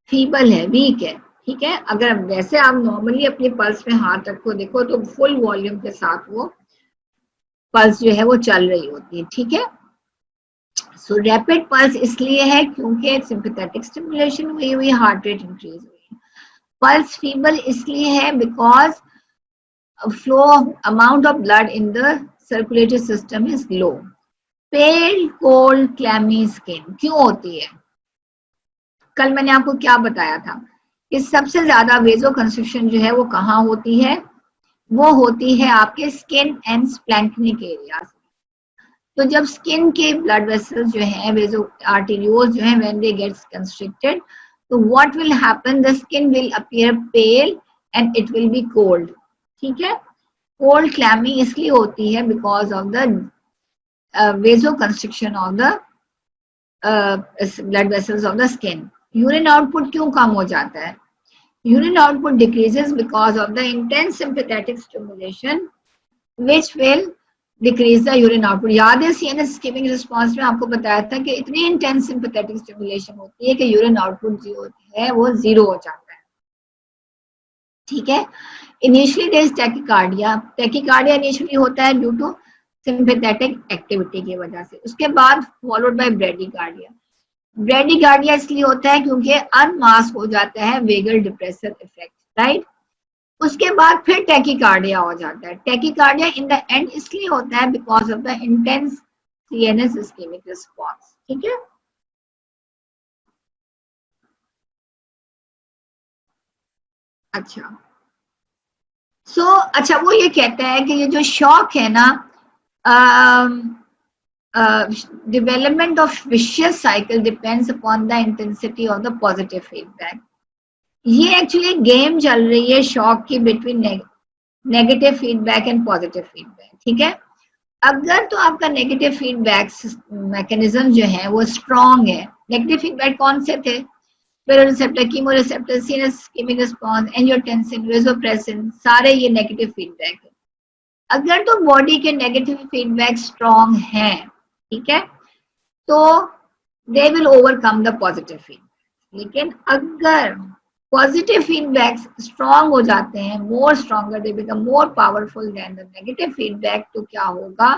फीबल है, वीक है, ठीक है। अगर वैसे आप नॉर्मली अपने पल्स पे हाथ रखो, देखो तो फुल वॉल्यूम के साथ वो पल्स जो है वो चल रही होती है, ठीक है। सो रैपिड पल्स इसलिए है क्योंकि सिंपैथेटिक स्टिमुलेशन हुई, हार्ट रेट इंक्रीज हुई। पल्स फीबल इसलिए है because flow amount of blood in the circulatory system is low. Pale, cold, clammy skin क्यों होती है, कल मैंने आपको क्या बताया था कि सबसे ज्यादा वेजो कंस्ट्रिक्शन जो है वो कहाँ होती है, वो होती है आपके स्किन एंड स्प्लैंक्निक एरियाज। तो जब स्किन के ब्लड वेसल्स जो है, वेजो आर्टेरियोल्स जो है, व्हेन दे गेट्स कंस्ट्रिक्टेड, तो what will happen, the skin will appear pale and it will be cold, ठीक है। कोल्ड, क्लैमी इसलिए होती है because of the vasoconstriction of the blood vessels of the skin. Urine output क्यों कम हो जाता है, urine output decreases because of the intense sympathetic stimulation which will decrease the urine output। याद है CNS ischemic response में आपको बताया था कि इतनी intense sympathetic stimulation होती है कि urine output जो है वो जीरो हो जाता है, ठीक है। Initially there is tachycardia, tachycardia initially होता है due to sympathetic activity की वजह से, उसके बाद followed by bradycardia। ब्रेडिकार्डिया इसलिए होता है क्योंकि अनमास्क हो जाता है वेगल डिप्रेसर इफेक्ट, राइट। उसके बाद फिर टैकीकार्डिया हो जाता है। टैकीकार्डिया इन द एंड इसलिए होता है because of the intense CNS ischaemic response, ठीक है। अच्छा, अच्छा वो ये कहता है कि ये जो शॉक है ना, development of vicious cycle depends upon the intensity of the positive feedback. ये एक्चुअली गेम चल रही है शॉक की between negative feedback and positive feedback, ठीक है। अगर तो आपका नेगेटिव फीडबैक मैकेनिज्म जो है वो स्ट्रॉन्ग है, नेगेटिव फीडबैक कौन से थे, baroreceptor, chemoreceptor, sinus ischaemic response, angiotensin, vasopressin, सारे ये नेगेटिव फीडबैक है। अगर तो बॉडी के नेगेटिव फीडबैक स्ट्रॉन्ग हैं, ठीक है, तो they will overcome the positive feedback. लेकिन अगर पॉजिटिव फीडबैक्स स्ट्रॉन्ग हो जाते हैं, more stronger, they become more powerful than the negative feedback, तो क्या होगा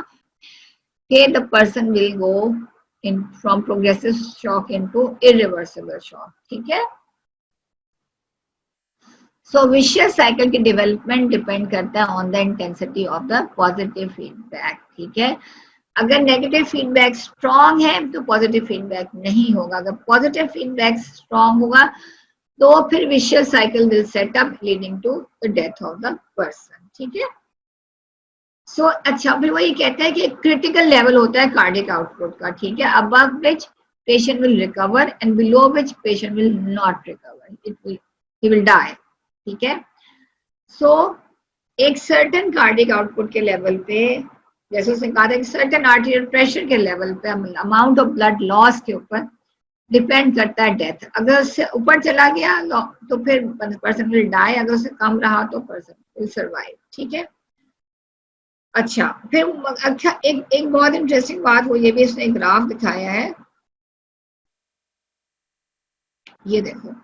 कि the person will go in from progressive shock into irreversible shock, ठीक है। सो विशियस साइकिल की डेवलपमेंट डिपेंड करता है on the intensity of the positive feedback, ठीक है। अगर नेगेटिव फीडबैक स्ट्रॉन्ग है तो पॉजिटिव फीडबैक नहीं होगा, अगर पॉजिटिव फीडबैक स्ट्रॉन्ग होगा तो फिर vicious cycle will set up leading to the death of the person, ठीक है। सो अच्छा, फिर वो ये कहता है कि क्रिटिकल लेवल होता है कार्डियक आउटपुट का, ठीक है, above which patient will recover and below which patient will not recover, he will die, ठीक है। सो एक सर्टेन कार्डियक आउटपुट के लेवल पे, जैसे उसने कहा था कि सर्टेन आर्टीरियल प्रेशर के लेवल पे, अमाउंट ऑफ ब्लड लॉस के ऊपर डिपेंड करता है डेथ। अगर उससे ऊपर चला गया तो फिर पर्सन विल डाई, अगर उससे कम रहा तो पर्सन विल सर्वाइव, ठीक है। अच्छा, फिर अच्छा एक बहुत इंटरेस्टिंग बात वो ये भी इसने ग्राफ दिखाया है, ये देखो।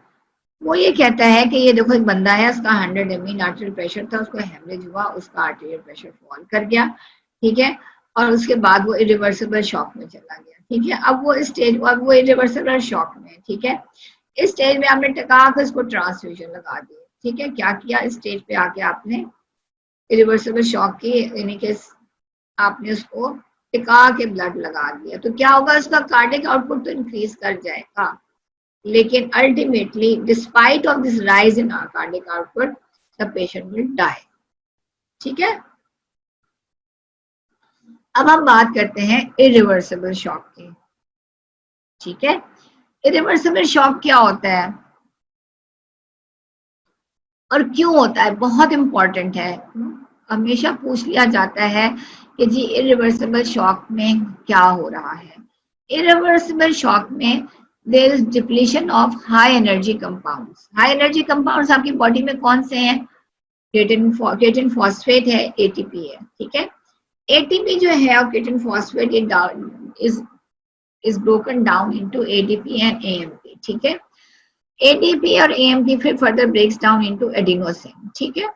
वो ये कहता है कि ये देखो एक बंदा है, उसका 100 mg आर्टेरियल प्रेशर था, उसको हेमरेज हुआ, उसका आर्टेरियल प्रेशर फॉल कर गया, ठीक है, और उसके बाद वो इरिवर्सिबल शॉक में चला गया, ठीक है। अब वो इरिवर्सिबल शॉक में, ठीक है। इस स्टेज में आपने टका कर उसको ट्रांसफ्यूजन लगा दी, ठीक है। क्या किया, इस स्टेज पे आके आपने इरिवर्सिबल शॉक की यानी कि आपने उसको टिका के ब्लड लगा दिया, तो क्या होगा, उसका कार्डियक आउटपुट तो इंक्रीज कर जाएगा, लेकिन ultimately despite of this rise in cardiac output the patient will die, ठीक है। अब हम बात करते हैं इरिवर्सिबल शॉक की, ठीक है। इरिवर्सिबल शॉक क्या होता है और क्यों होता है, बहुत इंपॉर्टेंट है, हमेशा पूछ लिया जाता है कि जी इरिवर्सिबल शॉक में क्या हो रहा है। इरिवर्सिबल शॉक में there is depletion of high energy compounds. High energy compounds आपकी बॉडी में कौन से हैं, केटिन फॉस्फेट है, एटीपी है, ठीक है। एटीपी जो है और creatine phosphate is broken down into ADP and AMP, ठीक है। एडीपी और एएमपी फिर further breaks down into adenosine, ठीक है।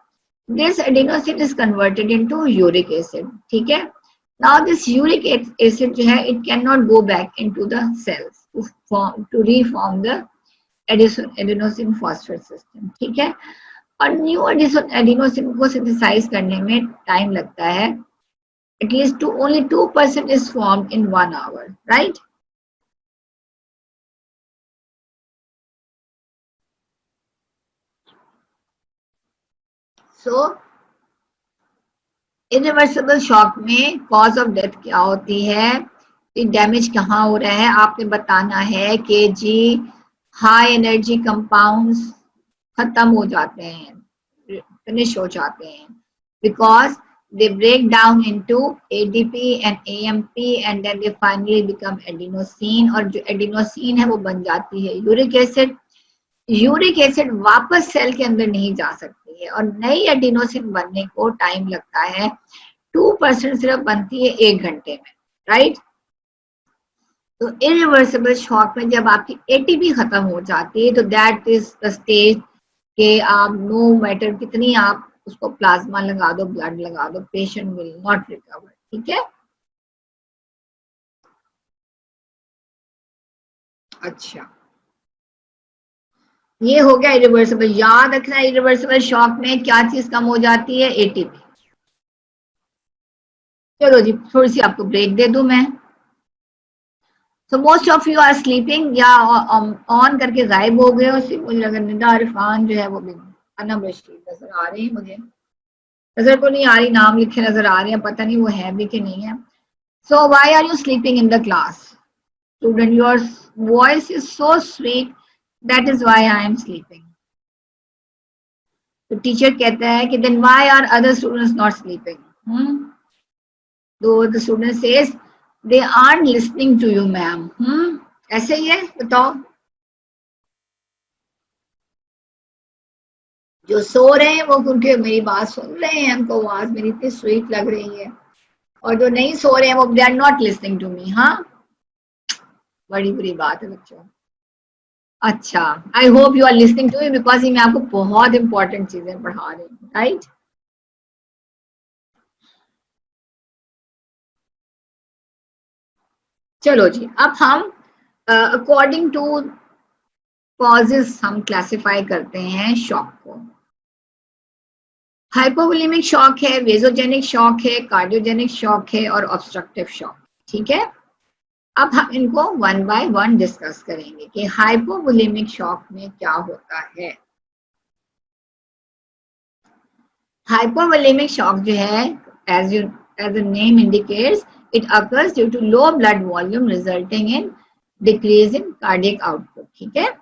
This adenosine is converted into uric acid, ठीक है। Now this uric acid जो है it cannot go back into the cells to reform the adenosine phosphate system, ठीक है। और न्यू adenosine को सिंथेसाइज करने में टाइम लगता है, at least only 2% is formed in 1 hour, right? So irreversible shock में कॉज ऑफ डेथ क्या होती है, डैमेज कहाँ हो रहा है, आपने बताना है कि जी हाई एनर्जी कंपाउंड्स खत्म हो जाते हैं, फिनिश हो जाते हैं, because they break down into ADP and AMP and then they finally become adenosine, और जो एडिनोसिन है वो बन जाती है यूरिक एसिड। यूरिक एसिड वापस सेल के अंदर नहीं जा सकती है और नई एडिनोसिन बनने को टाइम लगता है, 2% सिर्फ बनती है 1 घंटे में, राइट। तो इरिवर्सिबल शॉक में जब आपकी एटीपी खत्म हो जाती है तो दैट इज द स्टेज के आप नो मैटर कितनी आप उसको प्लाज्मा लगा दो, ब्लड लगा दो, पेशेंट विल नॉट रिकवर, ठीक है। अच्छा, ये हो गया इरिवर्सिबल। याद रखना इरिवर्सिबल शॉक में क्या चीज कम हो जाती है? एटीपी। चलो जी, थोड़ी सी आपको ब्रेक दे दूं मैं। So most of you are sleeping या ऑन करके गायब हो गए हो। मुझे लगा निदा इरफान जो है वो भी, अनम रशीद नजर आ रही है मुझे, नजर तो नहीं आ रही, नाम लिखे नजर आ रहे हैं, पता नहीं वो है भी कि नहीं है। So why are you sleeping in the class? Student, your voice is so sweet, that is why I am sleeping. तो टीचर कहता है कि then why are other students not sleeping? तो the student says they aren't listening to you ma'am. ऐसे ही है, बताओ। जो सो रहे हैं वो क्योंकि मेरी बात सुन रहे हैं, हमको आवाज मेरी इतनी स्वीट लग रही है, और जो नहीं सो रहे हैं वो they are not listening to me. हाँ, बड़ी बुरी बात है बच्चों। अच्छा, I hope you are listening to me, because मैं आपको बहुत इंपॉर्टेंट चीजें पढ़ा रही हूँ, राइट? चलो जी, अब हम अकॉर्डिंग टू कॉजेस हम क्लासिफाई करते हैं शॉक को। हाइपोवोलेमिक शॉक है, वेजोजेनिक शॉक है, कार्डियोजेनिक शॉक है और ऑब्स्ट्रक्टिव शॉक। ठीक है, अब हम इनको वन बाय वन डिस्कस करेंगे कि हाइपोवोलेमिक शॉक में क्या होता है। हाइपोवोलेमिक शॉक जो है, as the name indicates, it occurs due to low blood volume resulting in decrease in cardiac output. ठीक है,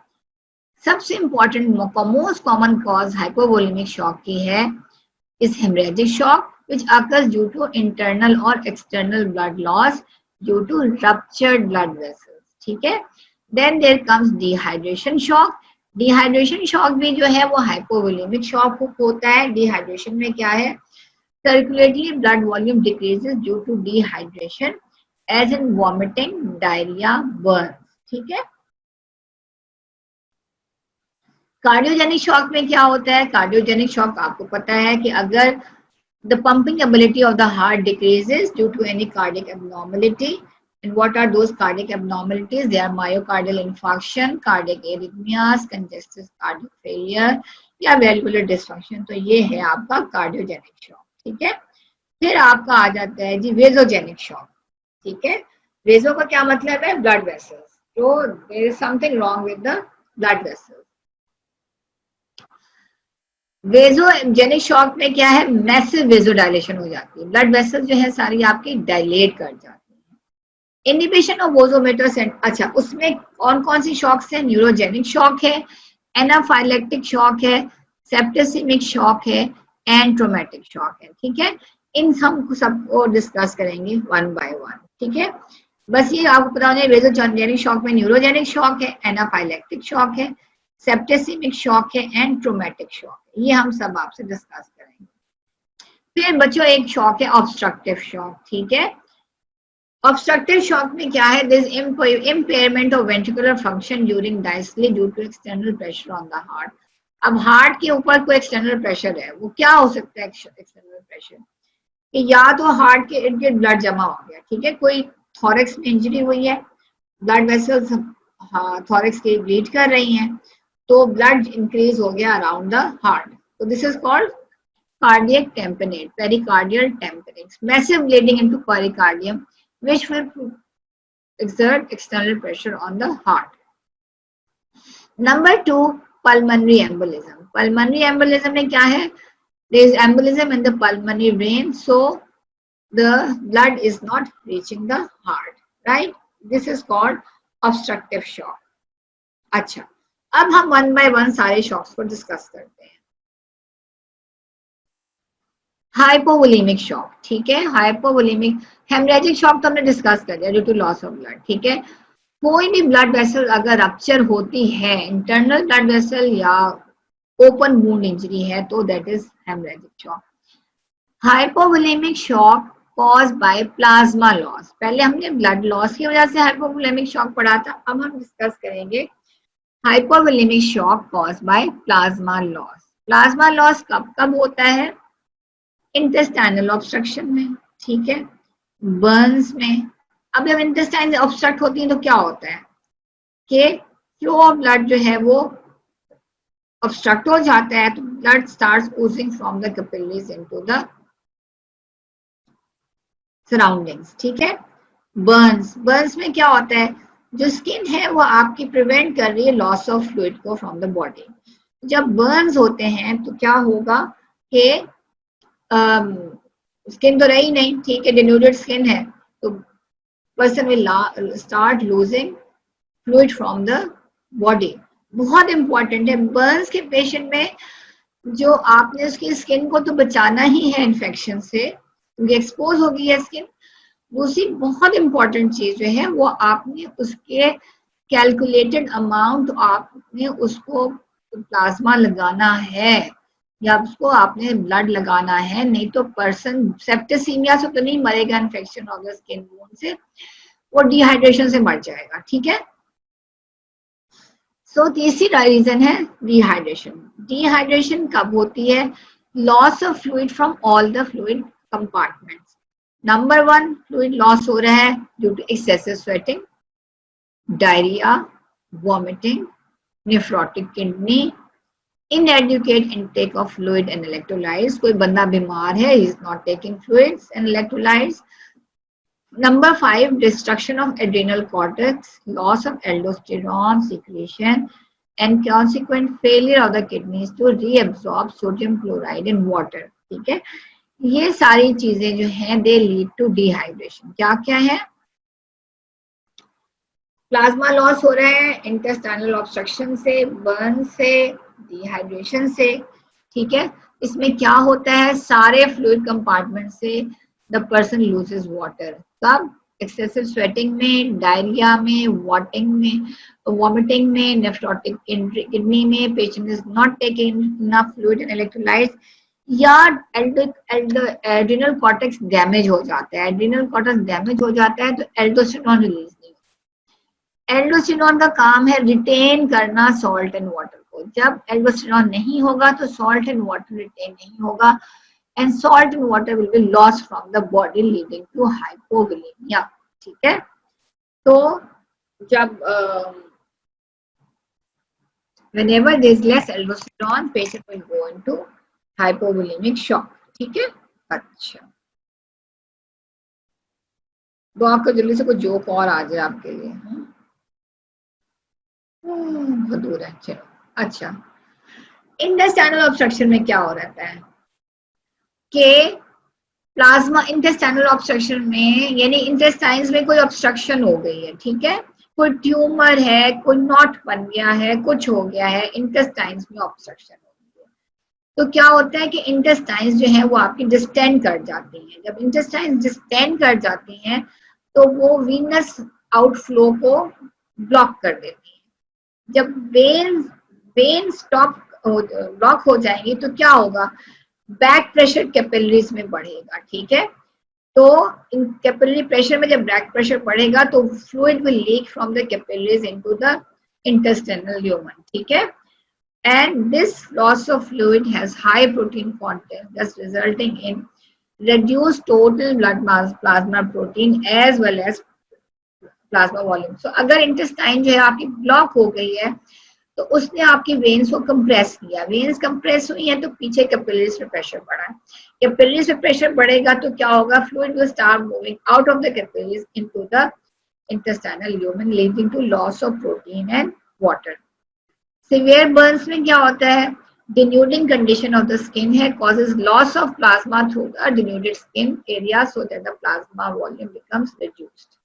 सबसे important most common cause hypovolaemic shock की है is hemorrhagic shock which occurs due to internal or external blood loss due to ruptured blood vessels. ठीक है, then there comes dehydration shock. dehydration shock भी जो है वो hypovolemic shock होता है। dehydration में क्या है? circulatory blood volume decreases due to dehydration as in vomiting, diarrhea, burns. ठीक है, कार्डियोजेनिक शॉक में क्या होता है? कार्डियोजेनिक शॉक आपको पता है कि अगर the pumping ability of the heart decreases due to any cardiac abnormality. And what are those cardiac abnormalities? They are myocardial infarction, cardiac arrhythmias, congestive cardiac failure या valvular dysfunction। तो ये है आपका कार्डियोजेनिक शॉक। ठीक है, फिर आपका आ जाता है जी वेजोजेनिक शॉक। ठीक है, वेजो का क्या मतलब है? Blood vessels. तो there is something wrong with the blood vessels. Vasogenic shock में क्या है? मैसिव वेजोडायलेशन हो जाती है, ब्लड वेसल जो है सारी आपकी डायलेट कर जाती है। Inhibition of vasomotor. अच्छा, उसमें कौन कौन सी शॉक्स है? न्यूरोजेनिक शॉक है, एनाफाइलेक्टिक शॉक है, सेप्टिसिमिक शॉक है एंड ट्रोमेटिक शॉक है। ठीक है, इन सबको डिस्कस करेंगे वन बाय वन। ठीक है, बस ये आपको पता होना है, वेजोजेनिक शॉक में न्यूरोजेनिक शॉक है, एनाफाइलेक्टिक शॉक है, सेप्टिसिमिक शॉक है एंड ट्रोमेटिक शॉक है। ये हम सब आपसे डिस्कस करेंगे। फिर बच्चों एक शॉक है ऑब्स्ट्रक्टिव शॉक। ठीक है, ऑब्स्ट्रक्टिव शॉक में क्या है? This impairment of ventricular function during diastole due to external pressure on the heart. अब हार्ट के ऊपर कोई एक्सटर्नल प्रेशर है, वो क्या हो सकता है एक्सटर्नल प्रेशर? कि या तो हार्ट के इर्द गिर्द ब्लड जमा हो गया, ठीक है, कोई थॉरेक्स में इंजरी हुई है, ब्लड वेसल्स थॉरेक्स के ब्लीड कर रही हैं, तो ब्लड इंक्रीज हो गया अराउंड द हार्ट, तो this is called cardiac tamponade, pericardial tamponade, massive bleeding into pericardium which will exert external pressure on the heart. Number 2, pulmonary embolism. Pulmonary embolism में क्या है? There is embolism in the pulmonary vein, so the blood is not reaching the heart, right? This is called obstructive shock. अच्छा, अब हम one by one सारे shocks को discuss करते हैं। हाइपोवोलेमिक शॉक, ठीक है, हाइपोवोलेमिक। हेमरेजिक शॉक तो हमने डिस्कस कर दिया, due to loss of blood. ठीक है, कोई भी ब्लड वेसल अगर रप्चर होती है, इंटरनल ब्लड वेसल या ओपन वुंड इंजरी है, तो that is haemorrhagic shock. Hypovolaemic shock cause by plasma loss. पहले हमने ब्लड लॉस की वजह से हाइपोवोलेमिक शॉक पढ़ा था, अब हम डिस्कस करेंगे hypovolaemic shock cause by plasma loss. Plasma loss कब कब होता है? इंटेस्टाइनल ऑब्स्ट्रक्शन में, ठीक है, बर्न्स में। अब जब इंटेस्टाइन ऑब्स्ट्रक्ट होती है तो क्या होता है? कि फ्लो ऑफ ब्लड जो है वो ऑब्स्ट्रक्ट हो जाता है, तो blood starts Ojing from the capillaries into the surroundings. ठीक है। बर्न्स में क्या होता है, जो स्किन है वो आपकी प्रिवेंट कर रही है लॉस ऑफ फ्लूइड को फ्रॉम द बॉडी। जब बर्न्स होते हैं तो क्या होगा कि स्किन तो रही नहीं, ठीक है, डिन्यूडेड स्किन है, तो person will start losing fluid from the body. बहुत इंपॉर्टेंट है बर्न्स के पेशेंट में, जो आपने उसकी स्किन को तो बचाना ही है इन्फेक्शन से, क्योंकि एक्सपोज हो गई है स्किन। दूसरी बहुत इंपॉर्टेंट चीज जो है वो आपने उसके कैलकुलेटेड अमाउंट आपने उसको प्लाज्मा लगाना है या उसको आपने ब्लड लगाना है, नहीं तो पर्सन सेप्टिसीमिया से तो नहीं मरेगा infection of the skin wound से, वो डिहाइड्रेशन से मर जाएगा। ठीक है। सो तीसरी रीजन है डिहाइड्रेशन। डिहाइड्रेशन कब होती है, loss of fluid from all the fluid compartments. Number 1 fluid loss हो रहा है due to excessive sweating, diarrhoea, vomiting, nephrotic kidney, inadequate intake of fluid and electrolytes। कोई बंदा बीमार है, he is not taking fluids and electrolytes। Number 5 destruction of adrenal cortex, loss of aldosterone secretion and consequent failure of the kidneys to reabsorb sodium chloride in water। ठीक है। ये सारी चीजें जो हैं they lead to dehydration। क्या क्या है, प्लाज्मा लॉस हो रहा है इंटेस्टाइनल ऑब्स्ट्रक्शन से, बर्न से, डिहाइड्रेशन से। ठीक है। इसमें क्या होता है, सारे फ्लूइड कंपार्टमेंट से द पर्सन लूजेस वाटर। कब, एक्सेसिव स्वेटिंग में, डायरिया में, वॉमिटिंग में, नेफ्रोटिक किडनी में, patient is not taking enough fluid and electrolytes, या एड्रिनल कॉर्टेक्स डैमेज हो जाता है। एड्रिनल कॉर्टेक्स डैमेज हो जाता है तो एल्डोस्टेरोन रिलीज नहीं। एल्डोस्टेरोन का काम है रिटेन करना सॉल्ट एंड वाटर को। जब एल्डोस्टेरोन नहीं होगा तो सॉल्ट एंड वाटर रिटेन नहीं होगा, and salt and water will be lost from the body leading to hypovolaemia. ठीक है। तो जब whenever there is less aldosterone, patient will go into hypovolemic shock। ठीक है। अच्छा, तो आपको जल्दी से कोई जोक और आ जाए आपके लिए। बहुत दूर है, चलो। अच्छा, इंटेस्टाइनल ऑब्स्ट्रक्शन में क्या हो रहता है कि प्लाज्मा इंटेस्टाइनल ऑब्स्ट्रक्शन में, यानी इंटेस्टाइन्स में कोई ऑब्स्ट्रक्शन हो गई है, ठीक है, कोई ट्यूमर है, कोई नॉट बन गया है, कुछ हो गया है, इंटेस्टाइन्स में ऑब्स्ट्रक्शन हो गई है, तो क्या होता है कि इंटेस्टाइन्स जो है वो आपकी डिस्टेंड कर जाती हैं। जब इंटेस्टाइन्स डिस्टेंड कर जाती हैं तो वो वीनस आउटफ्लो को ब्लॉक कर देती हैं। जब वेन स्टॉप ब्लॉक हो जाएंगी तो क्या होगा, बैक प्रेशर कैपिलरीज में बढ़ेगा। ठीक है। तो इन कैपिलरी प्रेशर में जब बैक प्रेशर बढ़ेगा तो fluid will leak from the capillaries into the intestinal lumen. ठीक है। And this loss of fluid has high protein content, thus resulting in reduced total blood mass, plasma protein as well as plasma volume. So अगर intestine जो है आपकी block हो गई है तो उसने आपकी वेन्स को कंप्रेस किया, वेन्स कंप्रेस हुई है तो पीछे कैपिलरीज पे प्रेशर बढ़ा है। कैपिलरीज पे प्रेशर बढ़ेगा तो क्या होगा, fluid will start moving out of the capillaries into the intestinal lumen, leading to loss of protein and water. Severe burns में क्या होता है, denuding condition of the skin है, causes loss of plasma through the denuded skin area so that the plasma volume becomes reduced.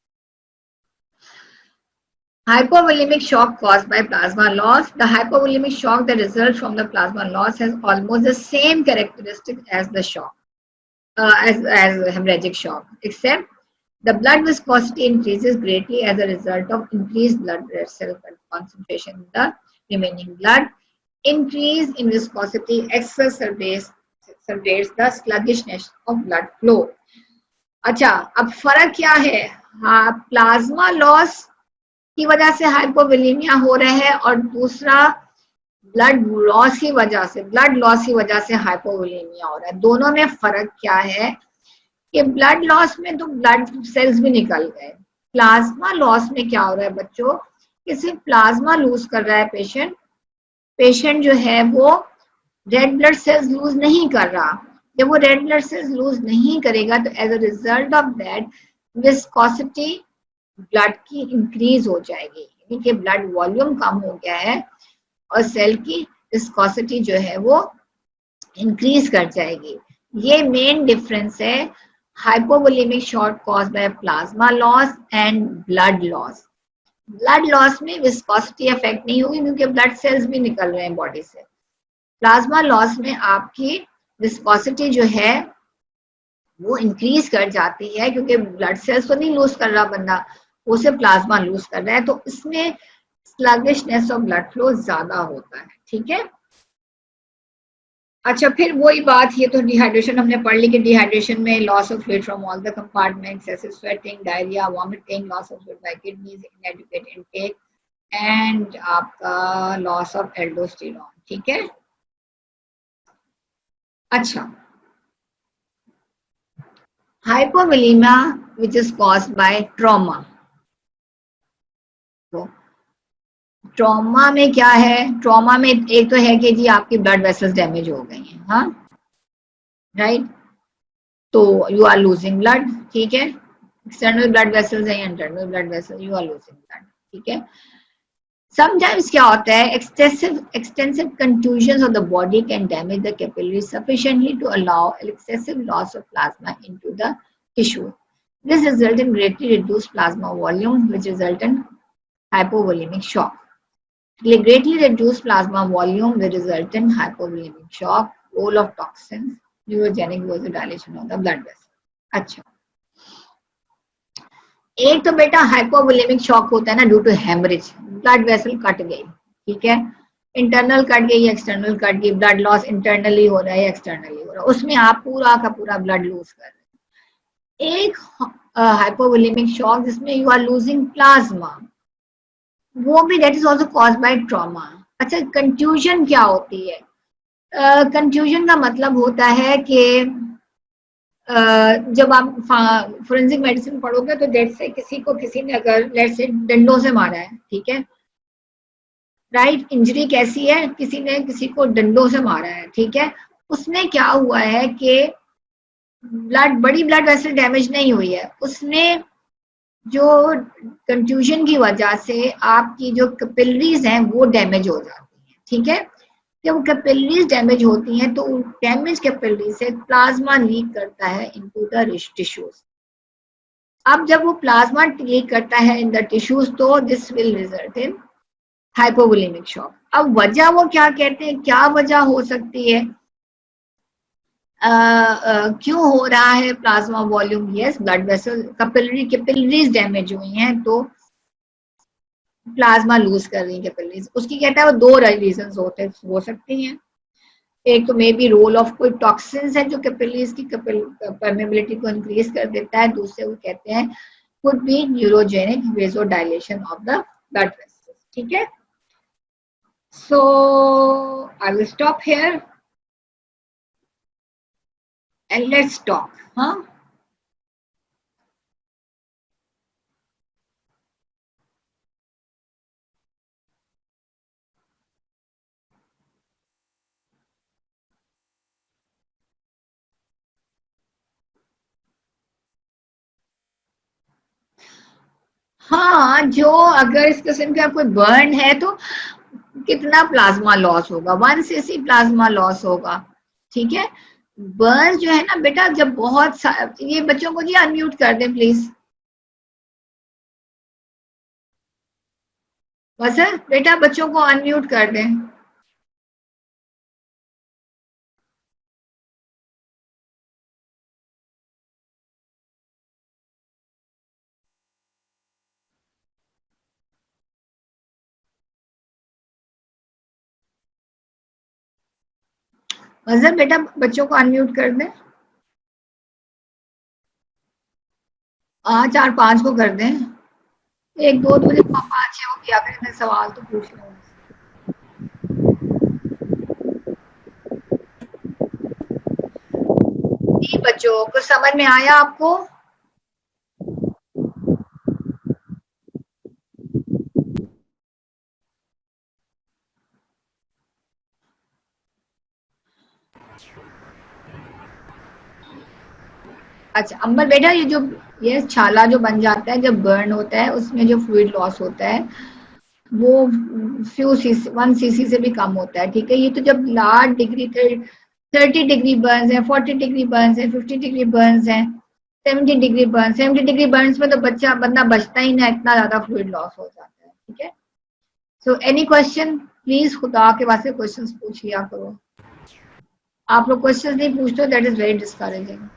Hypovolemic shock caused by plasma loss. The hypovolemic shock that results from the plasma loss has almost the same characteristic as the shock, as hemorrhagic shock, except the blood viscosity increases greatly as a result of increased blood cell concentration in the remaining blood. Increase in viscosity exacerbates the sluggishness of blood flow. अच्छा, अब फर्क क्या है, हाँ, plasma loss की वजह से hypovolaemia हो रहा है और दूसरा ब्लड लॉस की वजह से हाइपोवोलेमिया हो रहा है। दोनों में फर्क क्या है कि ब्लड लॉस में तो ब्लड सेल्स भी निकल गए, प्लाज्मा लॉस में क्या हो रहा है बच्चों कि सिर्फ प्लाज्मा लूज कर रहा है पेशेंट, पेशेंट जो है वो रेड ब्लड सेल्स लूज नहीं कर रहा। जब वो रेड ब्लड सेल्स लूज नहीं करेगा तो as a result of that viscosity blood की इंक्रीज हो जाएगी, यानी कि ब्लड वॉल्यूम कम हो गया है और सेल की विस्कोसिटी जो है वो इंक्रीज कर जाएगी। ये मेन डिफरेंस है hypovolaemic shock cause by plasma loss and blood loss. Blood loss में विस्कोसिटी इफेक्ट नहीं होगी क्योंकि ब्लड सेल्स भी निकल रहे हैं बॉडी से। प्लाज्मा लॉस में आपकी विस्कोसिटी जो है वो इंक्रीज कर जाती है क्योंकि ब्लड सेल्स तो नहीं लूज कर रहा बंदा, वो सिर्फ प्लाज्मा लूज कर रहा है, तो इसमें स्लगिशनेस ऑफ ब्लड फ्लो ज्यादा होता है। ठीक है, अच्छा फिर वही बात, ये तो डिहाइड्रेशन हमने पढ़ ली कि डिहाइड्रेशन में loss of fluid from all the compartments, excessive sweating, diarrhoea, vomiting, loss of fluid by kidneys, inadequate intake and आपका लॉस ऑफ एल्डोस्टेरोन। ठीक है, अच्छा hypovolaemia which is caused by trauma. तो ट्रॉमा में क्या है, ट्रॉमा में एक तो है कि जी आपकी ब्लड वेसल्स डैमेज हो गई हैं, हाँ राइट, तो यू आर लूजिंग ब्लड। ठीक है, एक्सटर्नल ब्लड वेसल्स है, internal blood vessel, you are losing blood. ठीक है, समटाइम्स क्या होता है extensive contusions of the body can damage the capillaries sufficiently to allow excessive loss of plasma into the tissue. This results in greatly reduced plasma volume, which result in hypovolemic shock. Greatly reduced plasma volume will result in hypovolemic shock, role of toxins, neurogenic vasodilation of the blood vessel. अच्छा, एक तो बेटा hypovolemic shock होता है ना due to haemorrhage, blood vessel cut गई। ठीक है, इंटरनल कट गई, एक्सटर्नल कट गई, ब्लड लॉस इंटरनली हो रहा है, एक्सटर्नली हो रहा है, उसमें आप पूरा का पूरा ब्लड लूज कर रहे हैं। एक हाइपोवोलेमिक शॉक जिसमें यू आर लूजिंग प्लाज्मा, वो भी that is also cause by trauma. अच्छा, कंफ्यूजन क्या होती है? कंफ्यूजन का मतलब होता है कि जब आप फोरेंसिक मेडिसिन पढ़ोगे तो लेट से किसी को किसी ने अगर लेट से डंडों से मारा है, ठीक है राइट, इंजरी कैसी है, किसी ने किसी को डंडों से मारा है, ठीक है, उसमें क्या हुआ है कि बड़ी ब्लड वेसल डैमेज नहीं हुई है, उसमें जो कंफ्यूजन की वजह से आपकी जो कैपिलरीज हैं वो डैमेज हो जाती हैं। ठीक है, जब कैपिलरीज डैमेज होती हैं तो डैमेज कैपिलरी से प्लाज्मा लीक करता है इनटू द टिश्यूज। अब जब वो प्लाज्मा लीक करता है इन द टिश्यूज तो this will result in hypovolaemic shock. अब वजह वो क्या कहते हैं, क्या वजह हो सकती है, क्यों हो रहा है plasma volume? Yes, blood vessel capillaries damage हुई हैं तो प्लाज्मा लूज कर रही है कैपिलरीज। उसकी कहता है वो दो रीजन हो सकती हैं, एक तो मे बी रोल ऑफ कोई टॉक्सिन्स है जो कैपिलरीज की परमेबिलिटी को इंक्रीज कर देता है, दूसरे वो कहते हैं could be neurogenic vasodilation of the blood vessels. ठीक है, so I will stop here and let's talk, हाँ हाँ, जो अगर इस किस्म का कोई बर्न है तो कितना प्लाज्मा लॉस होगा, 1 cc प्लाज्मा लॉस होगा। ठीक है, बर्न जो है ना बेटा, जब बहुत ये बच्चों को जी अनम्यूट कर दें प्लीज, बस बेटा बच्चों को अनम्यूट कर दें। मजहर बेटा बच्चों को अनम्यूट कर दें, 4-5 को कर दें, 1-2 तो मुझे पापा अच्छे हो किया करें, सवाल तो पूछ लो। जी बच्चों, कुछ समझ में आया आपको? अच्छा अंबर बेटा, ये छाला जो बन जाता है जब बर्न होता है, उसमें जो फ्लूइड लॉस होता है वो फ्यू सीसी 1 cc से भी कम होता है, ठीक है। ये तो जब लार्ज डिग्री 30 डिग्री बर्न्स है, 40 डिग्री बर्न्स है, 50 डिग्री बर्न्स है, 70 डिग्री बर्न्स, 70 डिग्री बर्न्स में तो बंदा बचता ही ना, इतना ज्यादा फ्लूइड लॉस हो जाता है, ठीक है। सो एनी क्वेश्चन प्लीज, खुदा के वास्ते क्वेश्चंस पूछ लिया करो। आप लोग क्वेश्चंस नहीं पूछते हो, that is very discouraging.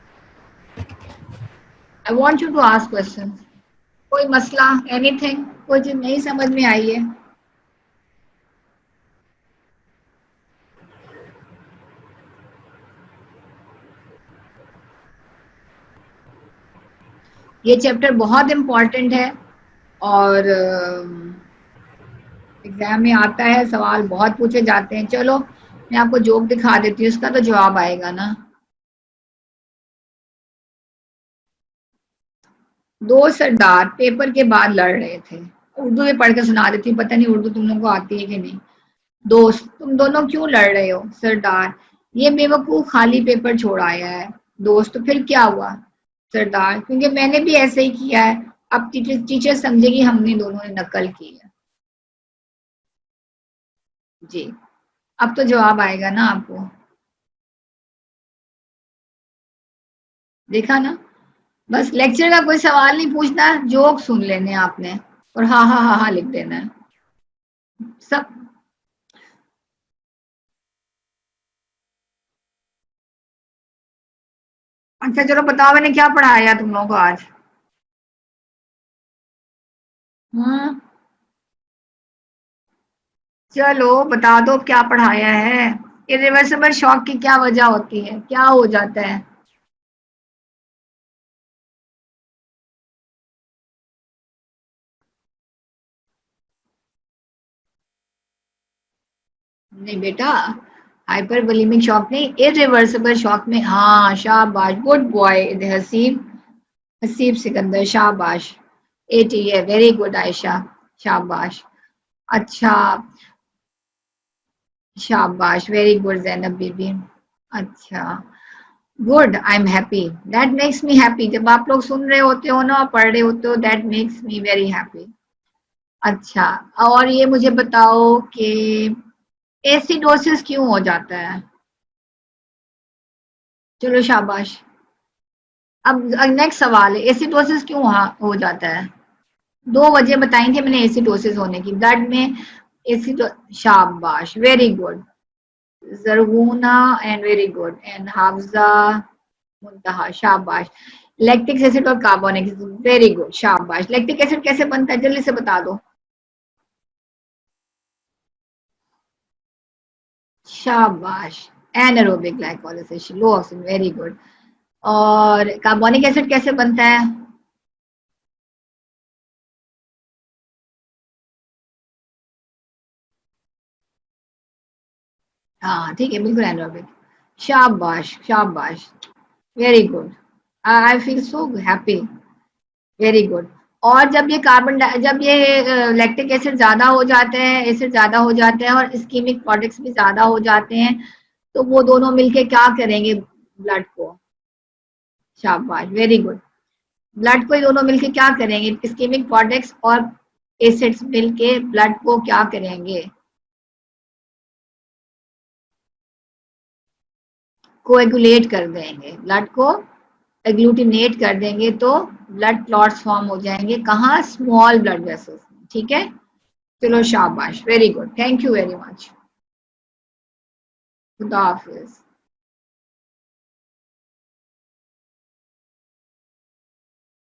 I want you to ask questions. कोई मसला, एनीथिंग, कोई चीज नहीं समझ में आई है? ये चैप्टर बहुत इंपॉर्टेंट है और एग्जाम में आता है, सवाल बहुत पूछे जाते हैं। चलो मैं आपको जोक दिखा देती हूँ, उसका तो जवाब आएगा ना। दो सरदार पेपर के बाद लड़ रहे थे। उर्दू में पढ़ के सुना देती हूँ, पता नहीं उर्दू तुम लोगों को आती है कि नहीं। दोस्त, तुम दोनों क्यों लड़ रहे हो? सरदार, ये बेवकूफ खाली पेपर छोड़ आया है। दोस्त, तो फिर क्या हुआ? सरदार, क्योंकि मैंने भी ऐसे ही किया है। अब टीचर समझेगी हमने दोनों ने नकल की है। जी, अब तो जवाब आएगा ना आपको। देखा ना, बस लेक्चर का कोई सवाल नहीं पूछना, जोक सुन लेने आपने और हाँ लिख देना है सब। अच्छा चलो बताओ, मैंने क्या पढ़ाया तुम लोगों को आज? हाँ, चलो बता दो क्या पढ़ाया है। इरिवर्सिबल शॉक की क्या वजह होती है, क्या हो जाता है? नहीं बेटा, हाइपरवोलेमिक शॉक नहीं, इरिवर्सिबल शॉक में। हाँ शाबाश, गुड बॉय हसीब, हसीब सिकंदर, शाबाश। 80 है, वेरी गुड आयशा, शाबाश। अच्छा, शाबाश, वेरी गुड ज़ैनब बीबी। अच्छा, good, I am happy, that makes me happy. जब आप लोग सुन रहे होते हो ना, पढ़ रहे होते हो, that makes me very happy. अच्छा, और ये मुझे बताओ कि एसिडोसिस क्यों हो जाता है? चलो शाबाश। अब नेक्स्ट सवाल है, एसिडोसिस क्यों हो जाता है? दो वजह बताई थी मैंने एसिडोसिस होने की, ब्लड में एसिड। शाबाश, very good Zargoona, and very good and Hafza Muntaha, शाबाश। लैक्टिक एसिड और कार्बोनिक एसिड, वेरी गुड, शाबाश। लैक्टिक एसिड कैसे बनता है, जल्दी से बता दो। शाबाश, anaerobic glycolysis, low oxygen, very good. और कार्बोनिक एसिड कैसे बनता है? हाँ ठीक है, बिल्कुल एनारोबिक। शाबाश शाबाश, very good, I feel so happy, very good. और जब ये जब ये लैक्टिक एसिड ज्यादा हो जाते हैं, एसिड ज्यादा हो जाते हैं और इस्कीमिक प्रोडक्ट्स भी ज्यादा हो जाते हैं, तो वो दोनों मिलके क्या करेंगे ब्लड को? शाबाश, वेरी गुड। ब्लड को ये दोनों मिलके क्या करेंगे? इस्कीमिक प्रोडक्ट्स और एसिड्स मिलके ब्लड को क्या करेंगे? कोएगुलेट कर देंगे ब्लड को, एग्लूटिनेट कर देंगे, तो ब्लड क्लॉट्स फॉर्म हो जाएंगे। कहाँ? स्मॉल ब्लड वेसल्स में, ठीक है। चलो शाबाश, very good, thank you very much, खुदा हाफिज।